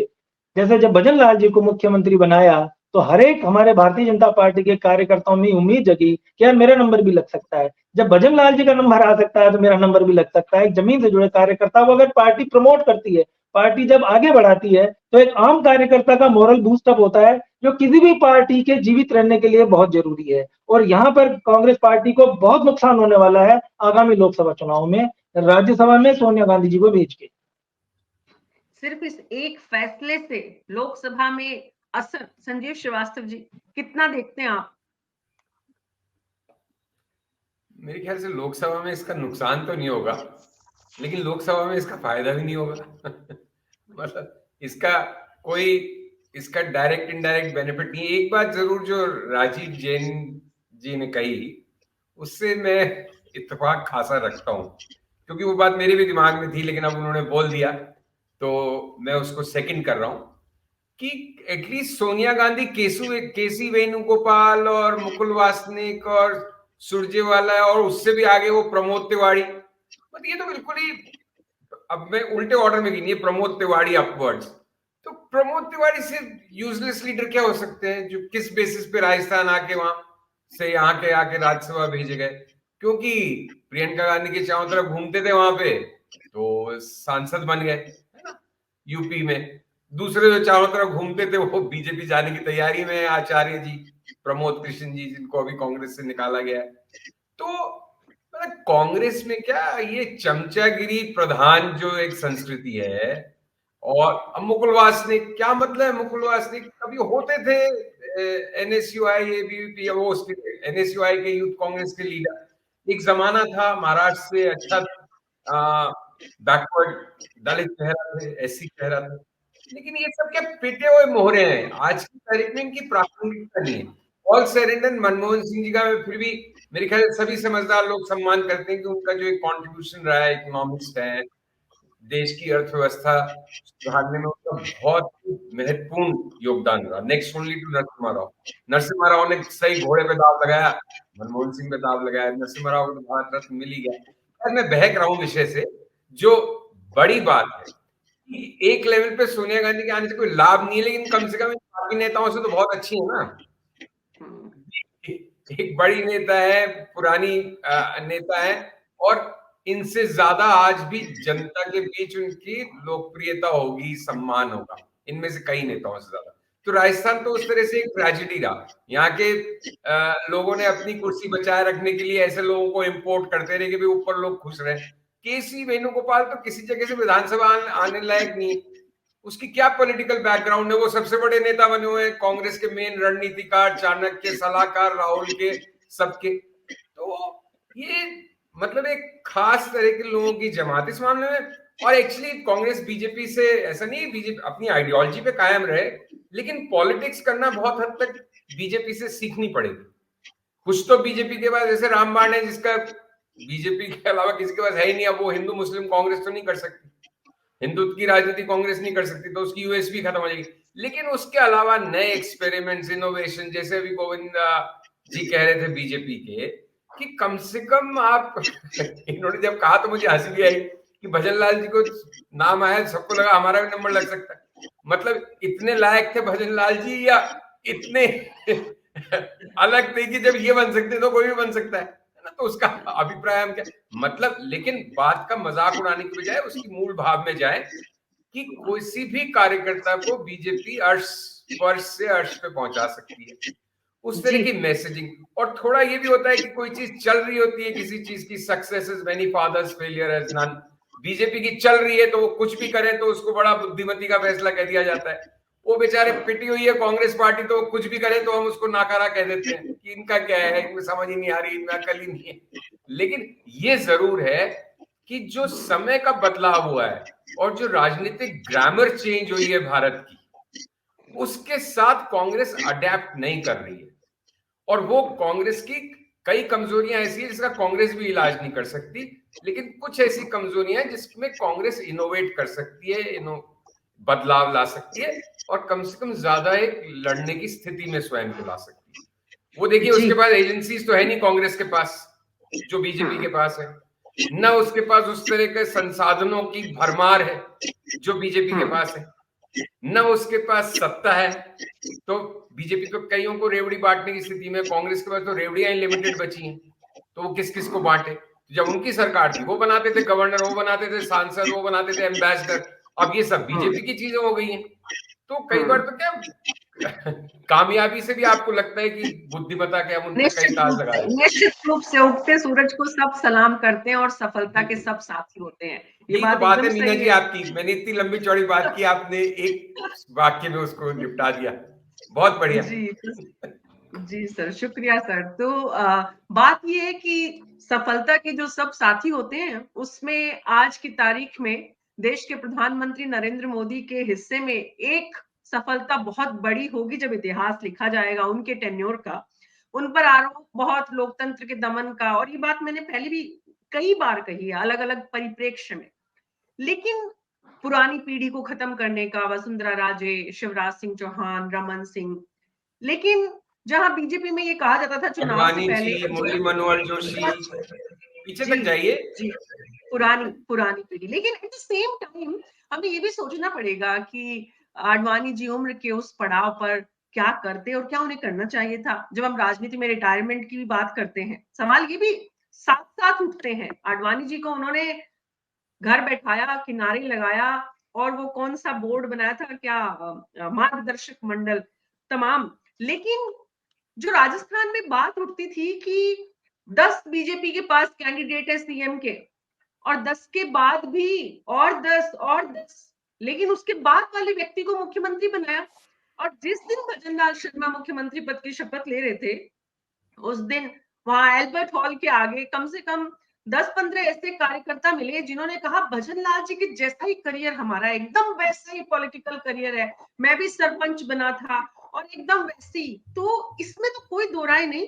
C: जैसे जब भजन लाल जी को मुख्यमंत्री बनाया तो हर एक हमारे भारतीय जनता पार्टी के कार्यकर्ताओं में उम्मीद जगी कि यार मेरा नंबर भी लग सकता है, जब भजन लाल जी का नंबर आ सकता है तो मेरा नंबर भी लग सकता है। जमीन से जुड़े कार्यकर्ता को अगर पार्टी प्रमोट करती है, पार्टी जब आगे बढ़ाती है तो एक आम कार्यकर्ता का मोरल बूस्टअप होता है, जो किसी भी पार्टी के जीवित रहने के लिए बहुत जरूरी है। और यहाँ पर कांग्रेस पार्टी को बहुत नुकसान होने वाला है आगामी लोकसभा चुनाव में, राज्यसभा में सोनिया गांधी जी को भेज के।
A: सिर्फ इस एक फैसले से लोकसभा में असर, संजीव श्रीवास्तव जी, कितना देखते हैं आप?
D: मेरे ख्याल से लोकसभा में इसका नुकसान तो नहीं होगा, लेकिन लोकसभा में इसका फायदा भी नहीं होगा। मतलब इसका डायरेक्ट इनडायरेक्ट बेनिफिट नहीं है। एक बात जरूर जो राजीव जैन जी ने कही, उससे मैं इत्तेफाक खासा रखता हूँ, क्योंकि वो बात मेरे भी दिमाग में थी, लेकिन अब उन्होंने बोल दिया तो मैं उसको सेकंड कर रहा हूँ कि एटलीस्ट सोनिया गांधी, केसी वेणुगोपाल और मुकुल वासनिक और सुरजेवाला और उससे भी आगे वो प्रमोद तिवारी, मतलब ये तो बिल्कुल ही, अब मैं उल्टे ऑर्डर में गिनी, प्रमोद तिवारी अपवर्ड्स, तो प्रमोद तिवारी से यूजलेस लीडर क्या हो सकते हैं जो किस बेसिस पे राजस्थान आके वहां से यहाँ के आके राज्यसभा भेजे गए? क्योंकि प्रियंका गांधी के चारों तरफ घूमते थे वहां पे तो सांसद बन गए, है ना, यूपी में। दूसरे जो चारों तरफ घूमते थे वो बीजेपी जाने की तैयारी में, आचार्य जी, प्रमोद कृष्ण जी, जिनको अभी कांग्रेस से निकाला गया है। तो मतलब कांग्रेस में क्या ये चमचागिरी प्रधान जो एक संस्कृति है, और अब मुकुल वासनिक, क्या मतलब है, मुकुल वासनिक कभी होते थे एनएसयूआई एबीवीपी, वो एनएसयूआई के यूथ कांग्रेस के लीडर। एक जमाना था महाराष्ट्र से अच्छा बैकवर्ड दलित चेहरा थे, एससी चेहरा थे, लेकिन ये सब क्या पिटे हुए मोहरे हैं, आज की तारीख में इनकी प्रासंगिकता नहीं है। ऑल सेरेंडन मनमोहन सिंह जी का फिर भी मेरे ख्याल से सभी समझदार लोग सम्मान करते हैं कि उनका जो एक कॉन्ट्रीब्यूशन रहा है, इकोनॉमिक्स है, देश की अर्थव्यवस्था सुधारने में उनका बहुत महत्वपूर्ण योगदान रहा। Next only to Narasimha Rao. Narasimha Rao ने सही घोड़े पे दाव लगाया, मनमोहन सिंह पे दाव लगाया, नरसिम्हा राव को भारत रत्न मिल ही गया। मैं बहक रहा हूँ विषय से। जो बड़ी बात है कि एक लेवल पे सोनिया गांधी के आने से कोई लाभ नहीं है, लेकिन कम से कम बाकी नेताओं से तो बहुत अच्छी है ना। एक बड़ी नेता है, पुरानी नेता है, और इनसे ज्यादा आज भी जनता के बीच उनकी लोकप्रियता होगी, सम्मान होगा, इनमें से कई नेताओं से ज्यादा। तो राजस्थान तो उस तरह से एक ट्रेजेडी रहा। यहाँ के लोगों ने अपनी कुर्सी बचाए रखने के लिए ऐसे लोगों को इंपोर्ट करते रहे कि भाई ऊपर लोग खुश रहे। केसी वेणुगोपाल तो किसी जगह से विधानसभा आने लायक नहीं, उसकी क्या पॉलिटिकल बैकग्राउंड है? वो सबसे बड़े नेता बने हुए हैं, कांग्रेस के मेन रणनीतिकार, चाणक्य, सलाहकार, राहुल के, सबके। तो ये मतलब एक खास तरह के लोगों की जमात इस मामले में। और एक्चुअली कांग्रेस बीजेपी से ऐसा नहीं, बीजेपी अपनी आइडियोलॉजी पे कायम रहे, लेकिन पॉलिटिक्स करना बहुत हद तक बीजेपी से सीखनी पड़ेगी। कुछ तो बीजेपी के पास, जैसे रामबाण है जिसका बीजेपी के अलावा किसी के पास है ही नहीं, अब वो हिंदू मुस्लिम कांग्रेस तो नहीं कर सकती, हिंदुत्व की राजनीति कांग्रेस नहीं कर सकती, तो उसकी यूएसपी खत्म हो जाएगी। लेकिन उसके अलावा नए एक्सपेरिमेंट्स, इनोवेशन, जैसे अभी गोविंद जी कह रहे थे बीजेपी के, कि कम से कम आप इन्होंने जब कहा तो मुझे हंसी भी आई कि भजन लाल जी को नाम आया, सबको लगा हमारा भी नंबर लग सकता है। मतलब इतने लायक थे भजन लाल जी, या इतने अलग थे कि जब ये बन सकते तो कोई भी बन सकता है ना? तो उसका अभिप्राय हम क्या, मतलब, लेकिन बात का मजाक उड़ाने की बजाय उसकी मूल भाव में जाए कि किसी भी कार्यकर्ता को बीजेपी अर्श से अर्श पे पहुंचा सकती है, उस तरह की मैसेजिंग। और थोड़ा ये भी होता है कि कोई चीज चल रही होती है, किसी चीज की success is many fathers, failure is none. BJP की चल रही है तो वो कुछ भी करें तो उसको बड़ा बुद्धिमती का फैसला कह दिया जाता है। वो बेचारे पिटी हुई है कांग्रेस पार्टी, तो कुछ भी करे तो हम उसको नाकारा कह देते हैं कि इनका क्या है, इनमें समझ ही नहीं आ रही, इनमें अकल ही नहीं है। लेकिन ये जरूर है कि जो समय का बदलाव हुआ है और जो राजनीतिक ग्रामर चेंज हुई है भारत की, उसके साथ कांग्रेस अडेप्ट नहीं कर रही है। और वो कांग्रेस की कई कमजोरियां ऐसी है जिसका कांग्रेस भी इलाज नहीं कर सकती, लेकिन कुछ ऐसी कमजोरियां हैं जिसमें कांग्रेस इनोवेट कर सकती है, बदलाव ला सकती है और कम से कम ज्यादा एक लड़ने की स्थिति में स्वयं को ला सकती है। वो देखिए, उसके पास एजेंसीज तो है नहीं कांग्रेस के पास जो बीजेपी के पास है, न उसके पास उस तरह के संसाधनों की भरमार है जो बीजेपी के पास है, न उसके पास सत्ता है। तो बीजेपी तो कईयों को रेवड़ी बांटने की स्थिति में, कांग्रेस के पास तो रेवड़ियां लिमिटेड बची हैं, तो वो किस किस को बांटे। जब उनकी सरकार थी वो बनाते थे गवर्नर, वो बनाते थे सांसद, वो बनाते थे एम्बेसडर, अब ये सब बीजेपी की चीजें हो गई हैं। तो कई बार तो क्या कामयाबी से भी आपको लगता है कि बुद्धिमत्ता के हम उन पे कई ताज लगा देते हैं।
A: निश्चित रूप से उगते सूरज को सब सलाम करते हैं और सफलता के सब साथी होते हैं। ये
D: यही तो बात है
A: एकदम
D: मीना
A: सही
D: जी आपकी। मैंने इतनी लंबी चौड़ी बात की, आपने एक वाक्य में उसको निपटा दिया। बहुत बढ़िया।
A: जी सर, शुक्रिया सर। तो बात ये है कि सफलता के जो सब साथी होते हैं उसमें आज की तारीख में देश के प्रधानमंत्री नरेंद्र मोदी के हिस्से में एक सफलता बहुत बड़ी होगी जब इतिहास लिखा जाएगा उनके टेन्योर का। उन पर आरोप बहुत लोकतंत्र के दमन का, और ये बात मैंने पहले भी कई बार कही है अलग अलग परिप्रेक्ष्य में। लेकिन पुरानी पीढ़ी को खत्म करने का, वसुंधरा राजे, शिवराज सिंह चौहान, रमन सिंह, लेकिन जहां बीजेपी में ये कहा जाता था चुनाव से
D: अडवाणी
A: पहले,
D: जी, मुरली मनोहर जोशी, पीछे तक जाइए।
A: जी, पुरानी पीढ़ी। लेकिन एट द सेम टाइम हमें ये भी सोचना पड़ेगा कि आडवाणी जी उम्र के उस पड़ाव पर क्या करते और क्या उन्हें करना चाहिए था। जब हम राजनीति में रिटायरमेंट की भी बात करते हैं, सवाल ये भी साथ साथ उठते हैं। आडवाणी जी को उन्होंने घर बैठाया, किनारे लगाया, और वो कौन सा बोर्ड बनाया था, क्या मार्गदर्शक मंडल, तमाम। लेकिन जो राजस्थान में बात उठती थी कि 10 बीजेपी के पास कैंडिडेट है सीएम के, और 10 के बाद भी और 10 और 10, लेकिन उसके बाद वाले व्यक्ति को मुख्यमंत्री बनाया। और जिस दिन भजनलाल शर्मा मुख्यमंत्री पद की शपथ ले रहे थे, उस दिन वहां एल्बर्ट हॉल के आगे कम से कम 10-15 ऐसे कार्यकर्ता मिले जिन्होंने कहा भजनलाल जी के जैसा ही करियर हमारा, एकदम वैसा ही पॉलिटिकल करियर है, मैं भी सरपंच बना था और एकदम वैसी। तो इसमें तो कोई दो राय नहीं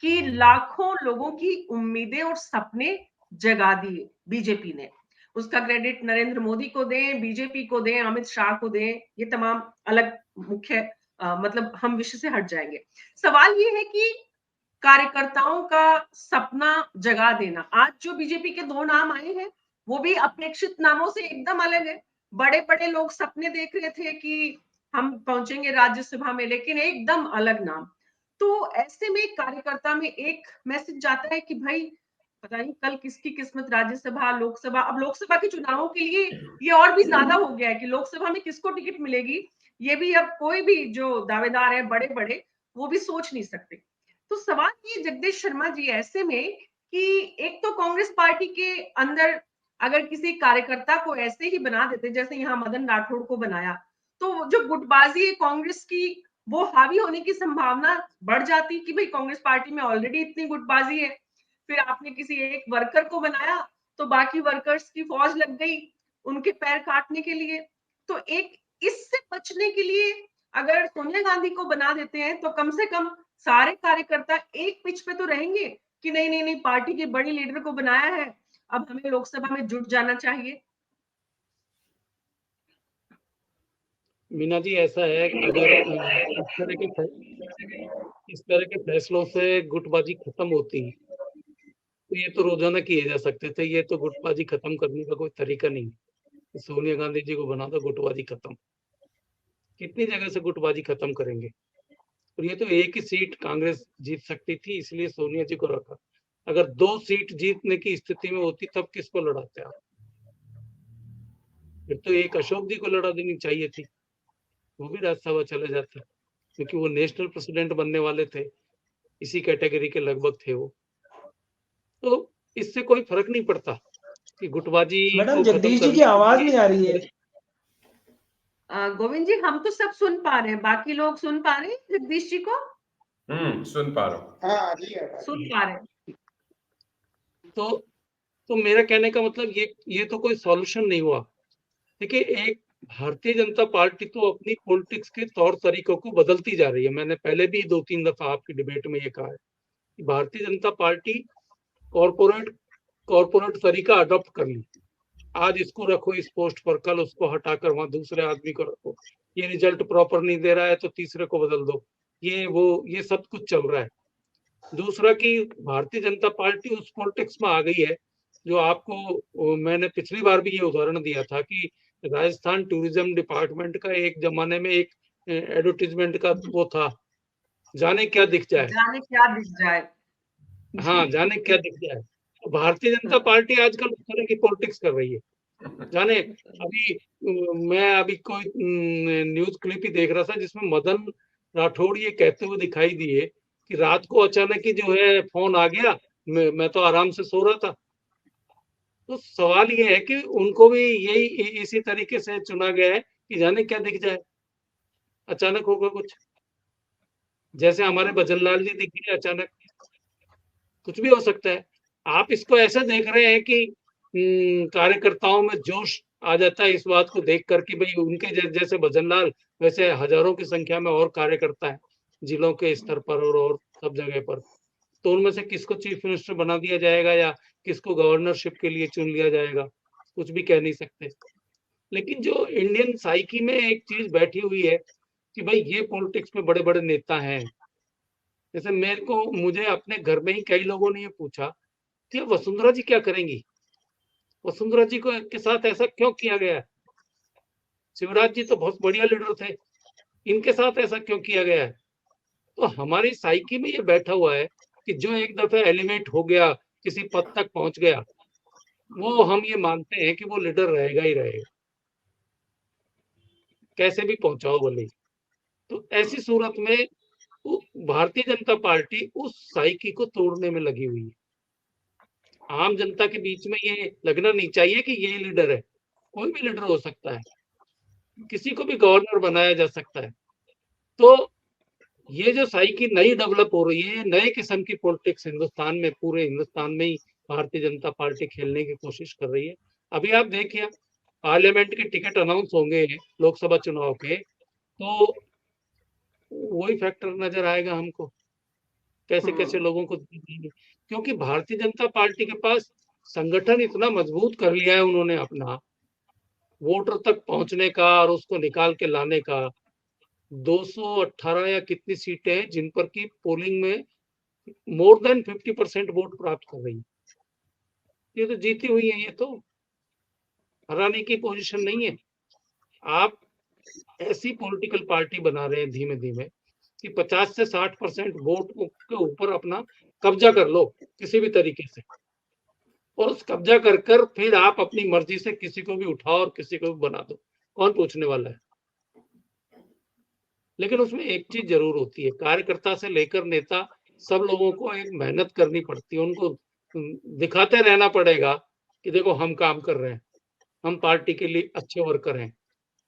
A: कि लाखों लोगों की उम्मीदें और सपने जगा दिए बीजेपी ने। उसका क्रेडिट नरेंद्र मोदी को दें, बीजेपी को दें, अमित शाह को दें, ये तमाम अलग मुख्य मतलब हम विषय से हट जाएंगे। सवाल ये है कि कार्यकर्ताओं का सपना जगा देना। आज जो बीजेपी के 2 नाम आए हैं वो भी अपेक्षित नामों से एकदम अलग है। बड़े बड़े लोग सपने देख रहे थे कि हम पहुंचेंगे राज्यसभा में, लेकिन एकदम अलग नाम। तो ऐसे में कार्यकर्ता में एक मैसेज जाता है कि भाई पता नहीं कल किसकी किस्मत, राज्यसभा, लोकसभा। अब लोकसभा के चुनावों के लिए ये और भी ज्यादा हो गया है कि लोकसभा में किसको टिकट मिलेगी, ये भी अब कोई भी जो दावेदार है बड़े बड़े वो भी सोच नहीं सकते। तो सवाल ये जगदीश शर्मा जी ऐसे में कि एक तो कांग्रेस पार्टी के अंदर अगर किसी कार्यकर्ता को ऐसे ही बना देते जैसे यहाँ मदन राठौड़ को बनाया, तो जो गुटबाजी है कांग्रेस की वो हावी होने की संभावना बढ़ जाती कि भाई कांग्रेस पार्टी में ऑलरेडी इतनी गुटबाजी है। फिर आपने किसी एक वर्कर को बनाया तो बाकी वर्कर्स की फौज लग गई उनके पैर काटने के लिए। तो एक इससे बचने के लिए अगर सोनिया गांधी को बना देते हैं तो कम से कम सारे कार्यकर्ता एक पिच पे तो रहेंगे कि नहीं नहीं नहीं, पार्टी के बड़ी लीडर को बनाया है, अब हमें लोकसभा में जुट जाना चाहिए।
E: मीना जी ऐसा है कि अगर इस तरह के फैसलों से गुटबाजी खत्म होती तो ये तो रोजाना किए जा सकते थे। ये तो गुटबाजी खत्म करने का कोई तरीका नहीं। सोनिया गांधी जी को बना दो, गुटबाजी खत्म। कितनी जगह से गुटबाजी खत्म करेंगे। और ये तो एक ही सीट कांग्रेस जीत सकती थी, इसलिए सोनिया जी को रखा। अगर 2 सीट जीतने की स्थिति में होती तब किसको लड़ाते आप? फिर तो एक अशोक जी को लड़ा देनी चाहिए थी, वो भी राज्यसभा चले जाते, क्योंकि वो नेशनल प्रेसिडेंट बनने वाले थे, इसी कैटेगरी के लगभग थे वो। तो इससे कोई फर्क नहीं पड़ता कि गुटबाजी
C: मैडम जगदीश जी की आवाज नहीं आ रही है।
A: गोविंद जी हम तो सब सुन पा रहे हैं, बाकी लोग सुन पा रहे हैं जगदीश जी को?
D: सुन पा रहा हूँ।
F: हाँ जी,
A: सुन पा रहे हैं।
E: तो मेरा कहने का मतलब ये तो कोई सॉल्यूशन नहीं हुआ। देखिए, एक भारतीय जनता पार्टी तो अपनी पॉलिटिक्स के तौर तरीकों को बदलती जा रही है। मैंने पहले भी 2-3 दफा आपकी डिबेट में ये कहा है कि भारतीय जनता पार्टी कॉरपोरेट तरीका अडॉप्ट कर ली। आज इसको रखो इस पोस्ट पर, कल उसको हटाकर वहां दूसरे आदमी को रखो, ये रिजल्ट प्रॉपर नहीं दे रहा है तो तीसरे को बदल दो, ये सब कुछ चल रहा है। दूसरा कि भारतीय जनता पार्टी उस पॉलिटिक्स में आ गई है जो आपको मैंने पिछली बार भी ये उदाहरण दिया था कि राजस्थान टूरिज्म डिपार्टमेंट का एक जमाने में एक एडवर्टीजमेंट का वो था, जाने क्या दिख जाए।
A: जाने क्या दिख जाए।
E: हाँ, जाने क्या दिख जाए। भारतीय जनता पार्टी आजकल उस तरह की पॉलिटिक्स कर रही है। जाने मैं अभी कोई न्यूज क्लिप ही देख रहा था जिसमें मदन राठौड़ ये कहते हुए दिखाई दिए कि रात को अचानक ही जो है फोन आ गया, मैं तो आराम से सो रहा था। तो सवाल ये है कि उनको भी यही इसी तरीके से चुना गया है कि जाने क्या दिख जाए, अचानक होगा कुछ, जैसे हमारे भजनलाल जी दिख गए अचानक, कुछ भी हो सकता है। आप इसको ऐसा देख रहे हैं कि कार्यकर्ताओं में जोश आ जाता है इस बात को देखकर कि भाई उनके जैसे भजनलाल वैसे हजारों की संख्या में और कार्यकर्ता है जिलों के स्तर पर और सब जगह पर, तो उनमें से किसको चीफ मिनिस्टर बना दिया जाएगा या किसको गवर्नरशिप के लिए चुन लिया जाएगा, कुछ भी कह नहीं सकते। लेकिन जो इंडियन साइकी में एक चीज बैठी हुई है कि भाई ये पॉलिटिक्स में बड़े बड़े नेता हैं। जैसे मुझे अपने घर में ही कई लोगों ने ये पूछा कि वसुंधरा जी क्या करेंगी, वसुंधरा जी को के साथ ऐसा क्यों किया गया है, शिवराज जी तो बहुत बढ़िया लीडर थे, इनके साथ ऐसा क्यों किया गया है। तो हमारी साइकी में ये बैठा हुआ है कि जो एक दफे एलिवेट हो गया, किसी पद तक पहुंच गया, वो हम ये मानते हैं कि वो लीडर रहेगा ही रहेगा, कैसे भी पहुंचाओ भले। तो ऐसी सूरत में भारतीय जनता पार्टी उस साइकी को तोड़ने में लगी हुई है। आम जनता के बीच में ये लगना नहीं चाहिए कि ये लीडर है, कोई भी लीडर हो सकता है, किसी को भी गवर्नर बनाया जा सकता है। तो ये जो साइकी नई डेवलप हो रही है, नए किस्म की पॉलिटिक्स हिंदुस्तान में, पूरे हिंदुस्तान में ही भारतीय जनता पार्टी खेलने की कोशिश कर रही है। अभी आप देखिए पार्लियामेंट के टिकट अनाउंस होंगे लोकसभा चुनाव के, तो वही फैक्टर नजर आएगा हमको, कैसे कैसे लोगों को, क्योंकि भारतीय जनता पार्टी के पास संगठन इतना मजबूत कर लिया है उन्होंने अपना, वोटर तक पहुंचने का और उसको निकाल के लाने का। 218 या कितनी सीटें हैं जिन पर की पोलिंग में मोर देन 50% वोट प्राप्त कर रही है। ये तो जीती हुई है, ये तो हराने की पोजीशन नहीं है। आप ऐसी पॉलिटिकल पार्टी बना रहे हैं धीमे धीमे कि 50 से 60% वोट के ऊपर अपना कब्जा कर लो किसी भी तरीके से, और उस कब्जा कर फिर आप अपनी मर्जी से किसी को भी उठाओ और किसी को भी बना दो, कौन पूछने वाला है। लेकिन उसमें एक चीज जरूर होती है, कार्यकर्ता से लेकर नेता सब लोगों को एक मेहनत करनी पड़ती है, उनको दिखाते रहना पड़ेगा कि देखो हम काम कर रहे हैं, हम पार्टी के लिए अच्छे वर्कर हैं,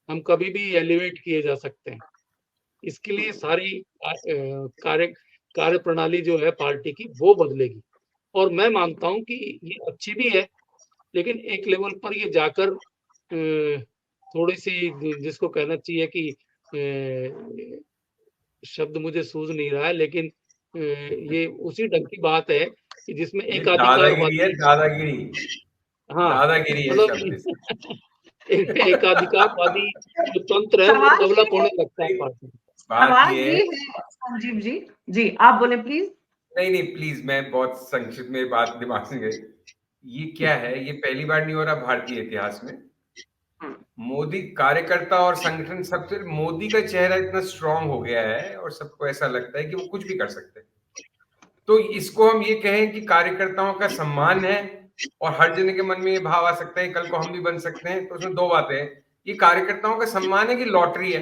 E: हम कभी भी एलिवेट किए जा सकते हैं। इसके लिए सारी कार्य प्रणाली जो है पार्टी की वो बदलेगी, और मैं मानता हूं कि ये अच्छी भी है, लेकिन एक लेवल पर ये जाकर थोड़ी सी, जिसको कहना चाहिए कि शब्द मुझे सूझ नहीं रहा है, लेकिन ये उसी ढंग की बात है कि जिसमें एक
D: दादागिरी है, दादागिरी,
E: हाँ
D: दादागिरी है
E: मतलब एकाधिकारवादी जो तंत्र है वो डेवलप होने लगता है पार्टी।
A: आवाज ये है संजीव जी, जी आप बोले प्लीज।
D: नहीं प्लीज, मैं बहुत संक्षिप्त में बात दिमाग से गई। ये क्या है, ये पहली बार नहीं हो रहा भारतीय इतिहास में। मोदी कार्यकर्ता और संगठन सबसे, मोदी का चेहरा इतना स्ट्रांग हो गया है और सबको ऐसा लगता है कि वो कुछ भी कर सकते हैं। तो इसको हम ये कहें कि कार्यकर्ताओं का सम्मान है, और हर जने के मन में ये भाव आ सकता है कल को हम भी बन सकते हैं। तो उसमें दो बातें हैं, ये कार्यकर्ताओं का सम्मान है कि लॉटरी है,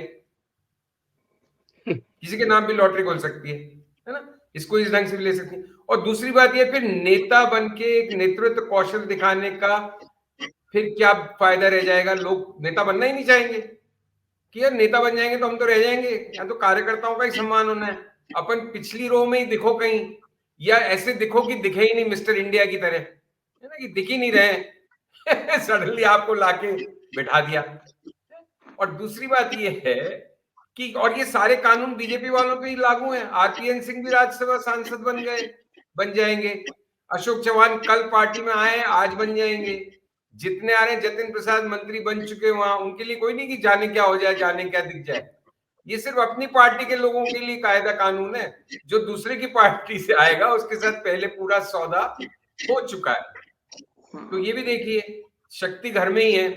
D: किसी के नाम भी लॉटरी खोल सकती है ना, इसको इस ढंग से भी ले सकती है। और दूसरी बात ये, फिर नेता बन के एक नेतृत्व कौशल दिखाने का फिर क्या फायदा रह जाएगा। लोग नेता बनना ही नहीं चाहेंगे कि यार नेता बन जाएंगे तो हम तो रह जाएंगे, या तो कार्यकर्ताओं का ही सम्मान होना है। अपन पिछली रो में ही दिखो कहीं, या ऐसे दिखो कि दिखे ही नहीं मिस्टर इंडिया की तरह, है ना, कि दिख ही नहीं रहे सडनली आपको लाके बिठा दिया। और दूसरी बात ये है कि और ये सारे कानून बीजेपी वालों पे ही लागू हैं। आरपीएन सिंह भी राज्यसभा सांसद बन जाएंगे। अशोक चौहान कल पार्टी में आए, आज बन जाएंगे। जितने आ रहे हैं, जतिन प्रसाद मंत्री बन चुके हैं वहां, उनके लिए कोई नहीं कि जाने क्या हो जाए, जाने क्या दिख जाए। ये सिर्फ अपनी पार्टी के लोगों के लिए कायदा कानून है। जो दूसरे की पार्टी से आएगा उसके साथ पहले पूरा सौदा हो चुका है। तो ये भी देखिए, शक्ति घर में ही है।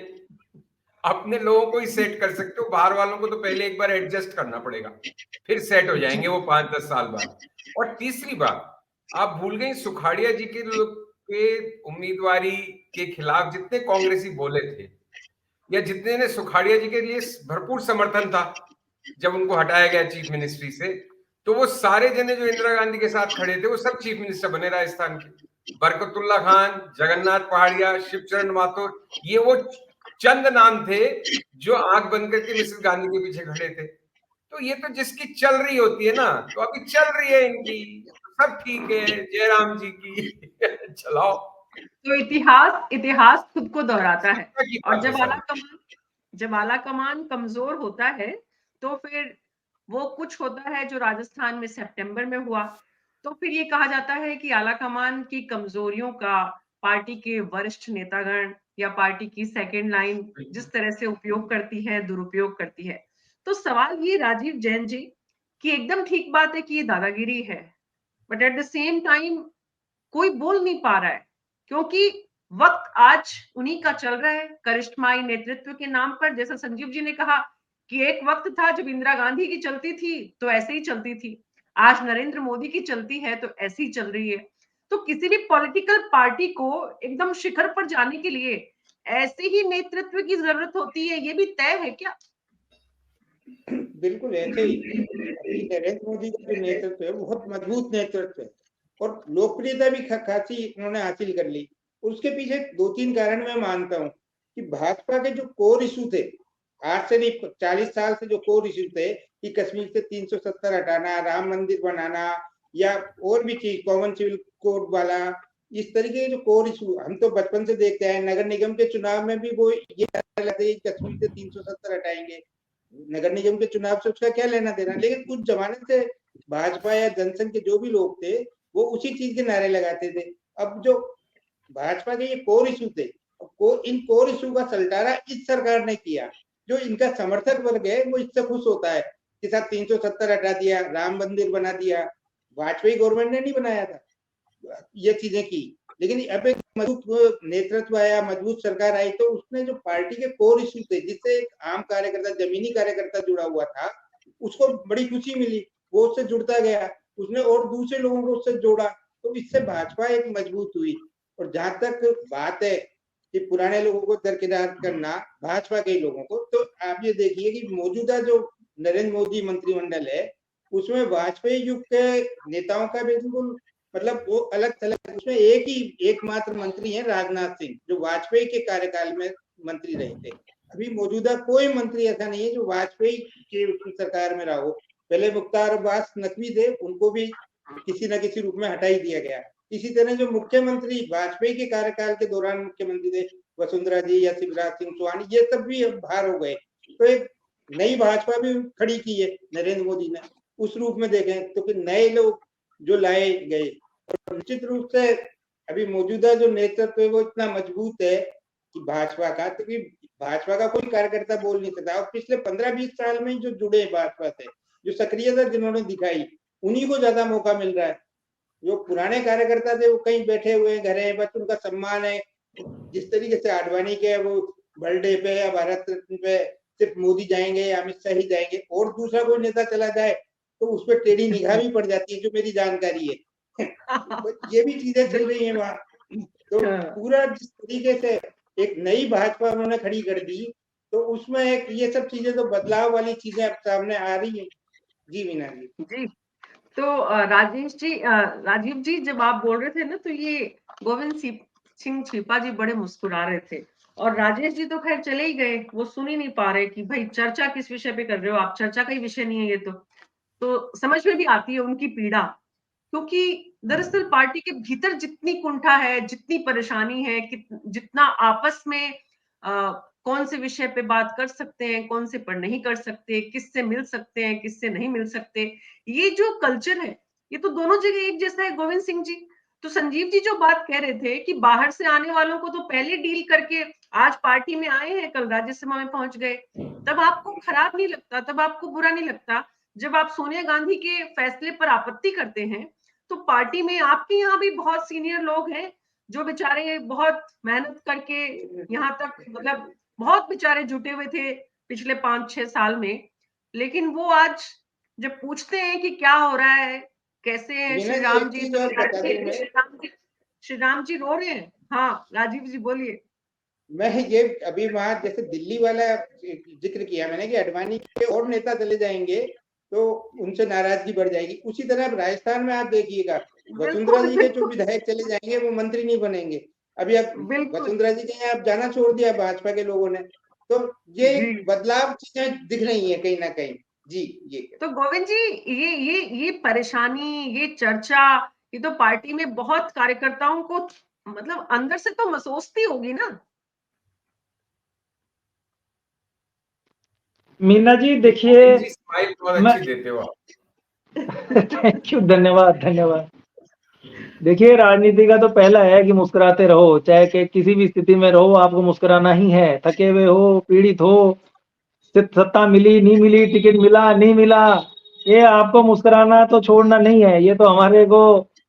D: अपने लोगों को ही सेट कर सकते हो, बाहर वालों को तो पहले एक बार एडजस्ट करना पड़ेगा, फिर सेट हो जाएंगे वो 5-10 साल बाद। और तीसरी बात, आप भूल गई सुखाड़िया जी के उम्मीदवारी के खिलाफ जितने कांग्रेसी बोले थे, या जितने ने सुखाड़िया जी के लिए भरपूर समर्थन था जब उनको हटाया गया चीफ मिनिस्ट्री से, तो वो सारे जने जो इंदिरा गांधी के साथ खड़े थे वो सब चीफ मिनिस्टर बने राजस्थान के। बरकतुल्ला खान, जगन्नाथ पहाड़िया, शिवचरण माथुर, ये वो चंद नाम थे जो आंख बंद करके मिसेस गांधी के पीछे खड़े थे। तो ये तो जिसकी चल रही होती है ना, तो अभी चल रही है इनकी, सब ठीक है, जयराम जी की चलाओ।
A: तो इतिहास खुद को दोहराता है।
D: की
A: और
D: बात है
A: जब आला कमान कमजोर होता है तो फिर वो कुछ होता है जो राजस्थान में सितंबर में हुआ। तो फिर ये कहा जाता है कि आला कमान की कमजोरियों का पार्टी के वरिष्ठ नेतागण या पार्टी की सेकंड लाइन जिस तरह से उपयोग करती है, दुरुपयोग करती है। तो सवाल ये राजीव जैन जी कि एकदम ठीक बात है कि ये दादागिरी है, but at the same time कोई बोल नहीं पा रहा है, क्योंकि वक्त आज उन्हीं का चल रहा है करिश्माई नेतृत्व के नाम पर। जैसा संजीव जी ने कहा कि एक वक्त था जब इंदिरा गांधी की चलती थी तो ऐसे ही चलती थी, आज नरेंद्र मोदी की चलती है तो ऐसे ही चल रही है। तो किसी भी पॉलिटिकल पार्टी को एकदम शिखर पर जाने के लिए ऐसे ही नेतृत्व की जरूरत होती है, ये भी तय है क्या?
F: बिल्कुल ऐसे ही। अभी नरेंद्र मोदी का जो नेतृत्व है बहुत मजबूत नेतृत्व है और लोकप्रियता भी खासी उन्होंने हासिल कर ली। उसके पीछे 2-3 कारण मैं मानता हूँ कि भाजपा के जो कोर इशू थे, आज से नहीं 40 साल से जो कोर इशू थे कि कश्मीर से 370 हटाना, राम मंदिर बनाना या और भी चीज, कॉमन सिविल कोड वाला, इस तरीके के जो कोर इशू हम तो बचपन से देखते हैं। नगर निगम के चुनाव में भी वो ये कश्मीर से 370 हटाएंगे, नगर निगम के चुनाव से उसका क्या लेना देना। लेकिन कुछ जमाने से भाजपा या जनसंघ के जो भी लोग थे वो उसी चीज के नारे लगाते थे। अब जो भाजपा के ये कोर इशू थे, इन कोर इशू का सलटारा इस सरकार ने किया। जो इनका समर्थक वर्ग है वो इससे खुश होता है कि साथ 370 हटा दिया, राम मंदिर बना दिया। वाजपेयी गवर्नमेंट ने नहीं बनाया था, ये चीजें की। लेकिन अब एक मजबूत नेतृत्व आया, मजबूत सरकार आई, तो उसने जो पार्टी के कोर इशू थे जिससे एक आम कार्यकर्ता, जमीनी कार्यकर्ता जुड़ा हुआ था, उसको बड़ी खुशी मिली, वो उससे जुड़ता गया, उसने और दूसरे लोगों को उससे जोड़ा, तो इससे भाजपा एक मजबूत हुई। और जहां तक बात है कि पुराने लोगों को दरकिनार करना, भाजपा के लोगों को, तो आप ये देखिए कि मौजूदा जो नरेंद्र मोदी मंत्रिमंडल है उसमें वाजपेयी युग के नेताओं का बिल्कुल मतलब वो अलग थलग। उसमें एकमात्र मंत्री है राजनाथ सिंह, जो वाजपेयी के कार्यकाल में मंत्री रहे थे। अभी मौजूदा कोई मंत्री ऐसा नहीं है जो वाजपेयी की सरकार में रहा हो। पहले मुख्तार अब्बास नकवी थे, उनको भी किसी न किसी रूप में हटा ही दिया गया। इसी तरह जो मुख्यमंत्री वाजपेयी के कार्यकाल के दौरान मुख्यमंत्री थे, वसुंधरा जी या शिवराज सिंह चौहान, ये सब भी अब बाहर हो गए। तो एक नई भाजपा भी खड़ी की है नरेंद्र मोदी ने। उस रूप में देखें तो कि नए लोग जो लाए गए, और निश्चित रूप से अभी मौजूदा जो नेतृत्व है वो इतना मजबूत है कि भाजपा का, क्योंकि भाजपा का कोई कार्यकर्ता बोल नहीं सकता। और पिछले 15-20 साल में जो जुड़े भाजपा से, जो सक्रियता जिन्होंने दिखाई, उन्हीं को ज्यादा मौका मिल रहा है। जो पुराने कार्यकर्ता थे वो कहीं बैठे हुए घर है, बस उनका सम्मान है। जिस तरीके से आडवाणी के वो बर्थडे पे या भारत रत्न पे सिर्फ मोदी जाएंगे या अमित शाह ही जाएंगे, और दूसरा कोई नेता चला जाए तो उस पर टेढ़ी निगाह भी पड़ जाती है, जो मेरी जानकारी है। ये भी चीजें चल रही है वहां। तो पूरा जिस तरीके से एक नई भाजपा उन्होंने खड़ी कर दी, तो उसमें एक ये सब चीजें, तो बदलाव वाली चीजें अब सामने आ रही है। जी मीना जी।
A: तो राजीव जी जब आप बोल रहे थे ना, तो ये गोविंद सिंह छिपा जी बड़े मुस्कुरा रहे थे, और राजेश जी तो खैर चले ही गए, वो सुन ही नहीं पा रहे कि भाई चर्चा किस विषय पे कर रहे हो आप, चर्चा का ही विषय नहीं है ये। तो समझ में भी आती है उनकी पीड़ा, क्योंकि दरअसल पार्टी के भीतर जितनी कुंठा है, जितनी परेशानी है, जितना आपस में कौन से विषय पे बात कर सकते हैं, कौन से पर नहीं कर सकते, किससे मिल सकते हैं, किससे नहीं मिल सकते। ये जो कल्चर है, ये तो दोनों जगह एक जैसा है गोविंद सिंह जी। तो संजीव जी जो बात कह रहे थे कि बाहर से आने वालों को तो पहले डील करके आज पार्टी में आए हैं, कल राज्यसभा में पहुंच गए, तब आपको खराब नहीं लगता, तब आपको बुरा नहीं लगता। जब आप सोनिया गांधी के फैसले पर आपत्ति करते हैं, तो पार्टी में आपके यहाँ भी बहुत सीनियर लोग हैं जो बेचारे बहुत मेहनत करके यहाँ तक, मतलब बहुत बेचारे जुटे हुए थे पिछले 5-6 साल में, लेकिन वो आज जब पूछते हैं कि क्या हो रहा है, कैसे हैं
F: मीना
A: श्री
F: जी,
A: राम
F: एक
A: जी,
F: चीज
A: तो
F: और बता दूं मैं।
A: श्री राम जी रो रहे हैं। हाँ राजीव जी बोलिए।
F: मैं ये अभी वहां जैसे दिल्ली वाला जिक्र किया मैंने कि अडवाणी के और नेता चले जाएंगे तो उनसे नाराजगी बढ़ जाएगी, उसी तरह अब राजस्थान में आप देखिएगा वसुंधरा
A: बिल्कुल
F: जी के जो
A: बिल्कुल
F: विधायक चले जाएंगे वो मंत्री नहीं बनेंगे। अभी अब
A: बिल्कुल
F: वसुंधरा जी के यहाँ अब जाना छोड़ दिया भाजपा के लोगों ने, तो ये
A: जी।
F: बदलाव चीजें दिख रही है कहीं ना कहीं। जी ये
A: तो गोविंद जी, ये परेशानी, ये चर्चा, ये तो पार्टी में बहुत कार्यकर्ताओं को मतलब अंदर से तो महसूसती होगी ना।
C: मीना जी देखिए,
D: गोविंद जी स्माइल बहुत
C: मैं
D: अच्छी देते हो आप।
C: थैंक यू, धन्यवाद धन्यवाद। देखिए राजनीति का तो पहला है कि मुस्कुराते रहो, चाहे कि किसी भी स्थिति में रहो आपको मुस्कुराना ही है। थके हुए हो, पीड़ित हो, सत्ता मिली नहीं मिली, टिकट मिला नहीं मिला, ये आपको मुस्कुराना तो छोड़ना नहीं है। ये तो हमारे को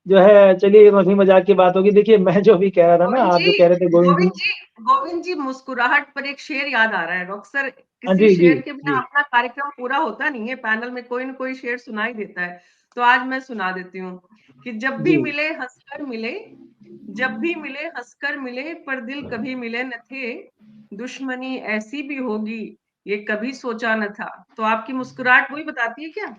C: जो है, चलिए हंसी मजाक की बात होगी। देखिए मैं जो भी कह रहा था ना,
A: गोविंद
C: आप
A: जी,
C: जो कह रहे थे गोविंद जी।
A: गोविंद जी, गोविंद जी, मुस्कुराहट पर एक शेर याद आ रहा है। अक्सर
C: हाँ
A: किसी
C: जी जी
A: शेर के बिना
C: जी
A: अपना कार्यक्रम पूरा होता नहीं है, पैनल में कोई ना कोई शेर सुनाई देता है। तो आज मैं सुना देती हूँ कि जब भी
C: जी।
A: मिले हंसकर मिले, जब भी मिले हंसकर मिले, पर दिल कभी मिले न थे, दुश्मनी ऐसी भी होगी ये कभी सोचा न था। तो आपकी मुस्कुराहट वही बताती है क्या?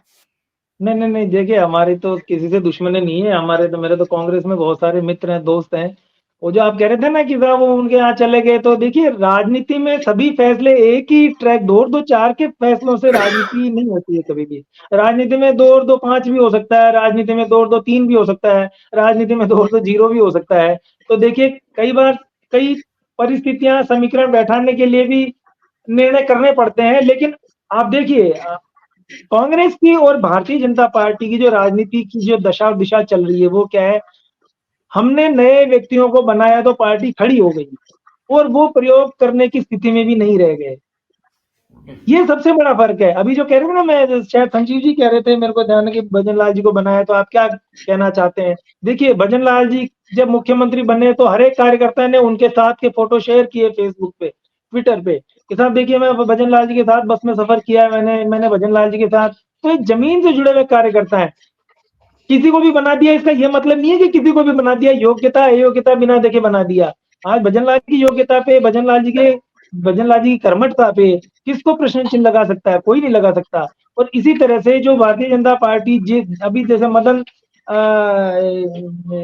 C: नहीं नहीं नहीं, देखिए हमारी तो किसी से दुश्मनी नहीं है। हमारे तो, मेरे तो कांग्रेस में बहुत सारे मित्र हैं, दोस्त हैं। वो जो आप कह रहे थे ना कि साहब वो उनके यहाँ चले गए, तो देखिए राजनीति में सभी फैसले एक ही ट्रैक, 2 और 2 4 के फैसलों से राजनीति नहीं होती है कभी भी। राजनीति में 2 और 2 5 भी हो सकता है, राजनीति में 2 और 2 3 भी हो सकता है, राजनीति में 2 और 2 0 भी हो सकता है। तो देखिए कई बार कई परिस्थितियां, समीकरण बैठाने के लिए भी निर्णय करने पड़ते हैं। लेकिन आप देखिए कांग्रेस की और भारतीय जनता पार्टी की जो राजनीति की जो दशा और दिशा चल रही है वो क्या है, हमने नए व्यक्तियों को बनाया तो पार्टी खड़ी हो गई और वो प्रयोग करने की स्थिति में भी नहीं रह गए। ये सबसे बड़ा फर्क है। अभी जो कह रहे थे ना, मैं शायद संजीव जी कह रहे थे, मेरे को ध्यान है कि भजन लाल जी को बनाया, तो आप क्या कहना चाहते हैं? देखिए भजन लाल जी जब मुख्यमंत्री बने तो हर एक कार्यकर्ता ने उनके साथ के फोटो शेयर किए फेसबुक पे, ट्विटर पे कि साहब देखिए मैं भजन लाल जी के साथ बस में सफर किया है, मैंने भजन लाल जी के साथ। तो एक जमीन से जुड़े हुए कार्यकर्ता है। किसी को भी बना दिया, इसका ये मतलब नहीं है कि किसी को भी बना दिया, योग्यता अयोग्यता बिना देखे बना दिया। आज भजन लाल की योग्यता पे, भजन लाल जी की कर्मठता पे किसको प्रश्न चिन्ह लगा सकता है? कोई नहीं लगा सकता। और इसी तरह से जो भारतीय जनता पार्टी अभी जैसे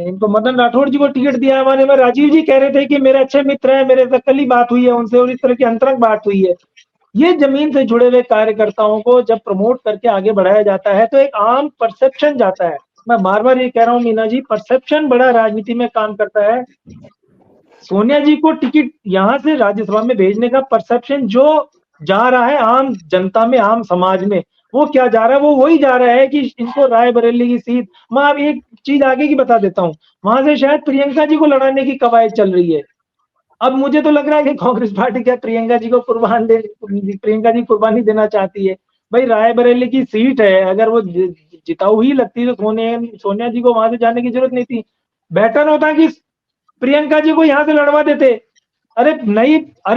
C: इनको मदन राठौड़ जी को टिकट दिया है, हमारे में राजीव जी कह रहे थे कि मेरे अच्छे मित्र हैं, मेरे से कल ही बात हुई है उनसे और इस तरह की अंतरंग बात हुई है। ये जमीन से जुड़े हुए कार्यकर्ताओं को जब प्रमोट करके आगे बढ़ाया जाता है तो एक आम परसेप्शन जाता है। मैं बार बार ये कह रहा हूँ मीना जी, परसेप्शन बड़ा राजनीति में काम करता है। सोनिया जी को टिकट यहाँ से राज्यसभा में भेजने का परसेप्शन जो जा रहा है आम जनता में, आम समाज में, वो क्या जा रहा है? वो वही जा रहा है कि इनको रायबरेली की सीट, मैं अब एक चीज आगे की बता देता हूँ, वहां से शायद प्रियंका जी को लड़ाने की कवायद चल रही है। अब मुझे तो लग रहा है कि कांग्रेस पार्टी क्या प्रियंका जी को प्रियंका जी कुर्बानी देना चाहती है। भाई रायबरेली की सीट है, अगर वो जिताऊ ही लगती तो सोनिया जी को वहां से जाने की जरूरत नहीं थी। बेटर होता कि प्रियंका जी को यहाँ से लड़वा देते। अरे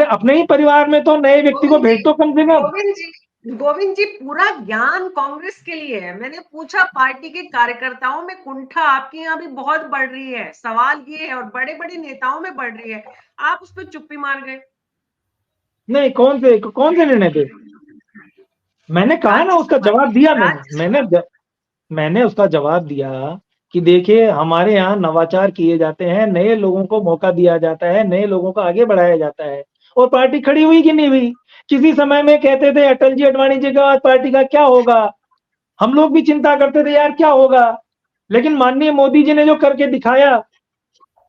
C: अपने ही परिवार में तो नए व्यक्ति को
A: गोविंद
C: भेज
A: जी,
C: तो कम से कम।
A: गोविंद जी, पूरा ज्ञान कांग्रेस के लिए है। मैंने पूछा पार्टी के कार्यकर्ताओं में कुंठा आपके यहाँ भी बहुत बढ़ रही है, सवाल ये है, और बड़े बड़े नेताओं में बढ़ रही है, आप उस पर चुप्पी मार गए।
C: नहीं, कौन से निर्णय पे? मैंने कहा ना, उसका जवाब दिया मैंने उसका जवाब दिया कि देखिए हमारे यहाँ नवाचार किए जाते हैं, नए लोगों को मौका दिया जाता है, नए लोगों को आगे बढ़ाया जाता है। और पार्टी खड़ी हुई कि नहीं हुई? किसी समय में कहते थे अटल जी अडवाणी जी का पार्टी का क्या होगा, हम लोग भी चिंता करते थे यार क्या होगा। लेकिन माननीय मोदी जी ने जो करके दिखाया,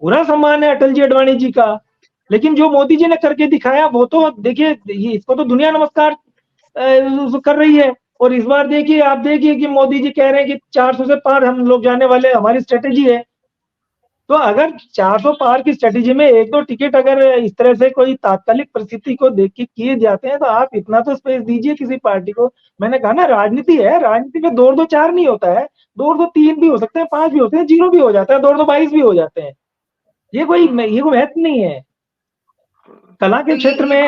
C: पूरा सम्मान है अटल जी अडवाणी जी का। लेकिन जो मोदी जी ने करके दिखाया वो तो देखिए, ये इसको तो दुनिया नमस्कार कर रही है। और इस बार देखिए, आप देखिए कि मोदी जी कह रहे हैं कि 400 से पार हम लोग जाने वाले, हमारी स्ट्रेटेजी है। तो अगर 400 पार की स्ट्रेटेजी में एक दो टिकट अगर इस तरह से कोई तात्कालिक परिस्थिति को देख के किए जाते हैं, तो आप इतना तो स्पेस दीजिए किसी पार्टी को। मैंने कहा ना, राजनीति है, राजनीति में 2 और 2 4 नहीं होता है, 2 और 2 3 भी हो सकते हैं, 5 भी होते हैं, 0 भी हो जाता है, 2 और 2 22 भी हो जाते हैं। ये कोई महत्व नहीं है कला
A: तो
C: के क्षेत्र में।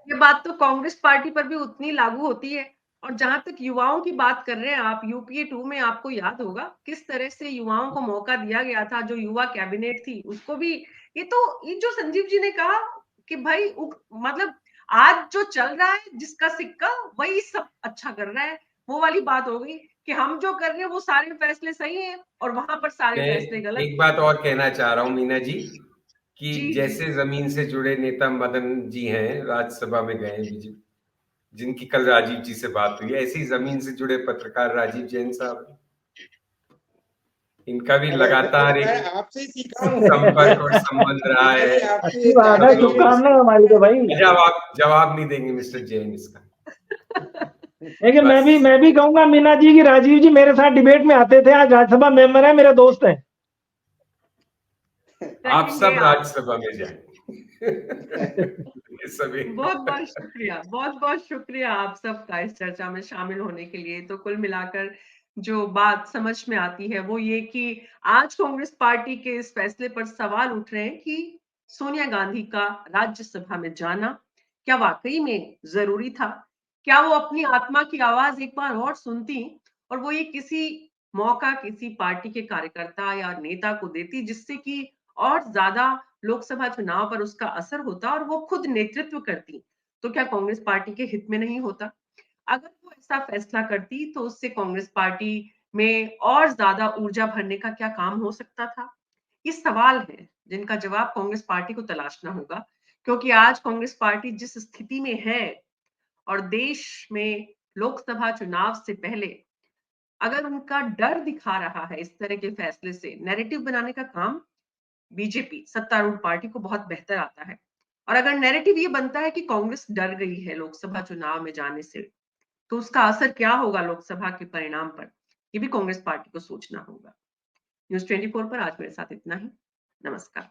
A: ये बात तो कांग्रेस पार्टी पर भी उतनी लागू होती है। और जहां तक युवाओं की बात कर रहे हैं आप, यूपीए 2 में आपको याद होगा किस तरह से युवाओं को मौका दिया गया था, जो युवा कैबिनेट थी उसको भी। ये जो संजीव जी ने कहा कि भाई मतलब आज जो चल रहा है जिसका सिक्का वही सब अच्छा कर रहा है, वो वाली बात हो गई कि हम जो कर रहे हैं वो सारे फैसले सही हैं और वहां पर सारे फैसले गलत।
D: एक बात और कहना चाह रहा हूं मीना जी, कि
A: जी,
D: जैसे
A: जी।
D: जमीन से जुड़े नेता मदन जी हैं, राज्यसभा में गए बीजेपी, जिनकी कल राजीव जी से बात हुई, ऐसी जमीन से जुड़े पत्रकार राजीव जैन साहब, इनका भी लगातार एक
F: आपसे सीखा हूँ
D: संपर्क और संबंध रहा है।
C: अच्छी बात है,
D: सब लोग
C: शुभकामनाएं हमारी तो भाई।
D: जवाब नहीं देंगे मिस्टर जैन इसका।
C: लेकिन
D: बस
C: मैं भी कहूंगा मीना जी की राजीव जी मेरे साथ डिबेट में आते थे, आज राज्यसभा मेंबर है, मेरे दोस्त हैं।
D: आप सब राज्यसभा में जाएं। ये सभी
A: बहुत बहुत शुक्रिया आप सबका इस चर्चा में शामिल होने के लिए। तो कुल मिलाकर जो बात समझ में आती है वो ये कि आज कांग्रेस पार्टी के इस फैसले पर सवाल उठ रहे हैं कि सोनिया गांधी का राज्यसभा में जाना क्या वाकई में जरूरी था? क्या वो अपनी आत्मा की आवाज एक बार और सुनती और वो ये किसी मौका किसी पार्टी के कार्यकर्ता या नेता को देती जिससे कि और ज्यादा लोकसभा चुनाव पर उसका असर होता और वो खुद नेतृत्व करती? तो क्या कांग्रेस पार्टी के हित में नहीं होता? अगर वो ऐसा फैसला करती तो उससे कांग्रेस पार्टी में और ज्यादा ऊर्जा भरने का क्या काम हो सकता था? ये सवाल है जिनका जवाब कांग्रेस पार्टी को तलाशना होगा, क्योंकि आज कांग्रेस पार्टी जिस स्थिति में है और देश में लोकसभा चुनाव से पहले अगर उनका डर दिखा रहा है इस तरह के फैसले से, नैरेटिव बनाने का काम बीजेपी सत्तारूढ़ पार्टी को बहुत बेहतर आता है। और अगर नैरेटिव ये बनता है कि कांग्रेस डर गई है लोकसभा चुनाव में जाने से, तो उसका असर क्या होगा लोकसभा के परिणाम पर, ये भी कांग्रेस पार्टी को सोचना होगा। न्यूज़ 24 पर आज मेरे साथ इतना ही। नमस्कार।